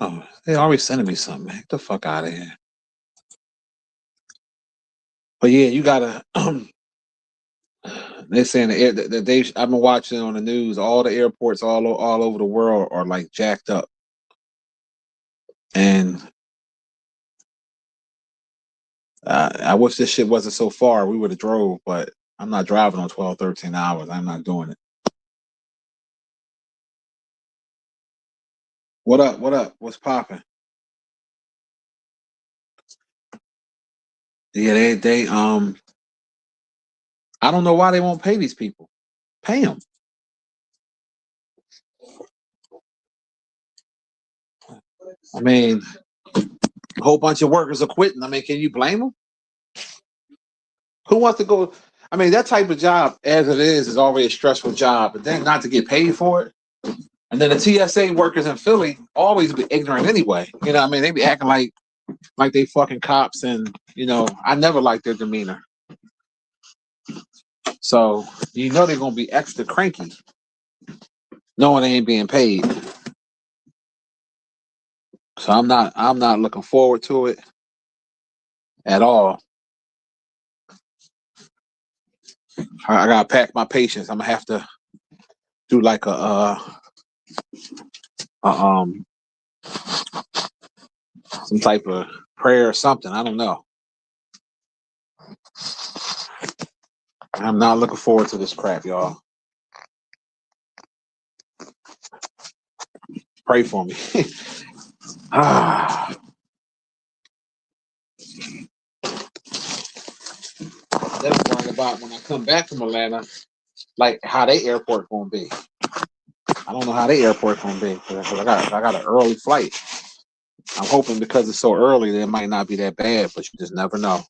Oh, they already sending me something, man. Get the fuck out of here. But yeah, you gotta. They're saying I've been watching on the news. All the airports all over the world are like jacked up, and I wish this shit wasn't so far. We would have drove, but I'm not driving on 12, 13 hours. I'm not doing it. What up? What up? What's popping? Yeah, they I don't know why they won't pay these people. Pay them. I mean, a whole bunch of workers are quitting. I mean, can you blame them? Who wants to go? I mean, that type of job, as it is already a stressful job. But then not to get paid for it. And then the TSA workers in Philly always be ignorant anyway. You know what I mean? They be acting like they fucking cops, and I never liked their demeanor. So they're gonna be extra cranky, knowing they ain't being paid. So I'm not looking forward to it at all. I gotta pack my patience. I'm gonna have to do like some type of prayer or something. I don't know. I'm not looking forward to this crap, y'all. Pray for me. That's worrying about when I come back from Atlanta, like how they airport gonna be. I don't know how they airport gonna be because I got an early flight. I'm hoping because it's so early that it might not be that bad, but you just never know.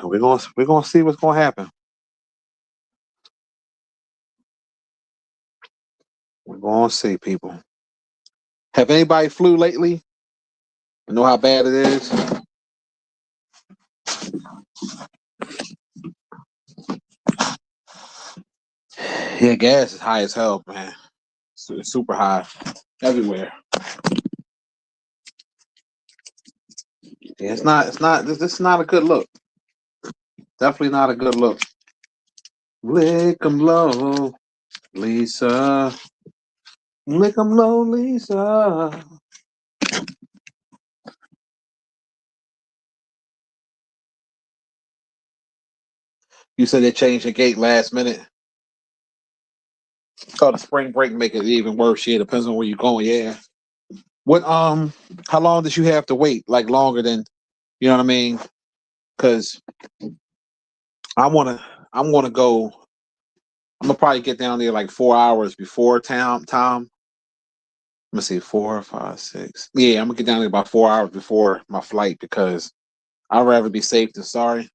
We're gonna see what's gonna happen. We're gonna see, people. Have anybody flew lately? You know how bad it is? Yeah, gas is high as hell, man. It's super high everywhere. Yeah, it's not. This is not a good look. Definitely not a good look. Lick 'em low, Lisa. Lick 'em low, Lisa. You said they changed the gate last minute. Oh, the spring break make it even worse. Yeah, depends on where you're going. Yeah. What how long did you have to wait? Like longer than, you know what I mean? Because I'm gonna go. I'm gonna probably get down there like 4 hours before time. Let me see, 4, 5, 6. Yeah, I'm gonna get down there about 4 hours before my flight because I'd rather be safe than sorry.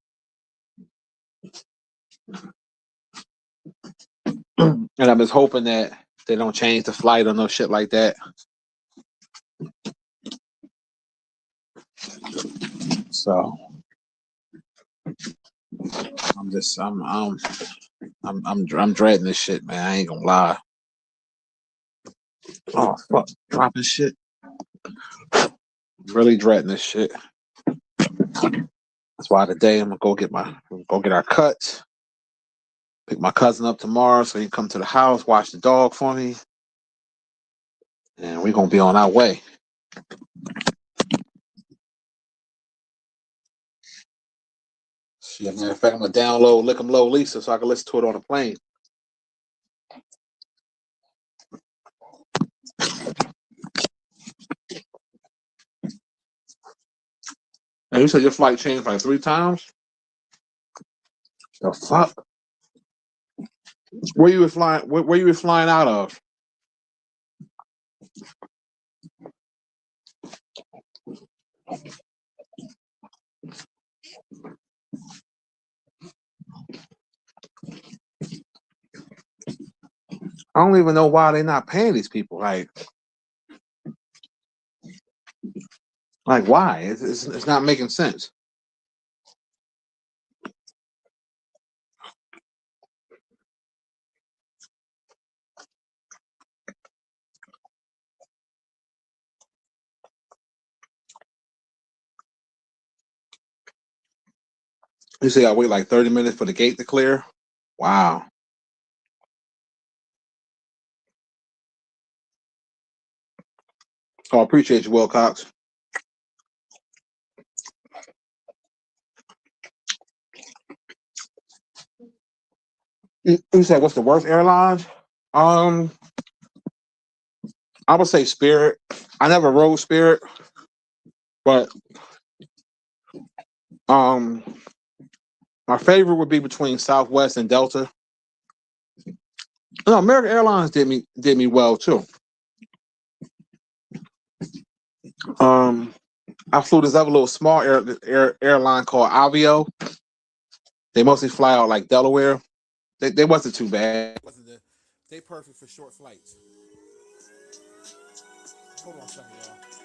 And I'm just hoping that they don't change the flight or no shit like that. So I'm dreading this shit, man. I ain't gonna lie. Oh fuck, dropping shit. Really dreading this shit. That's why today I'm gonna go get our cuts. Pick my cousin up tomorrow so he can come to the house, watch the dog for me, and we're gonna be on our way. Shit, man. In fact, I'm gonna download Lick 'em Low Lisa so I can listen to it on the plane. And you said your flight changed like 3 times? The fuck? Where you were flying? Where you were flying out of? I don't even know why they're not paying these people. Like why? It's not making sense. You say I wait like 30 minutes for the gate to clear? Wow. Oh, I appreciate you, Will Cox. You said what's the worst airlines? I would say Spirit. I never rode Spirit, but um, my favorite would be between Southwest and Delta. No, American Airlines did me well too. I flew this other little small airline called Avio. They mostly fly out like Delaware. They wasn't too bad. They perfect for short flights. Hold on a second, y'all.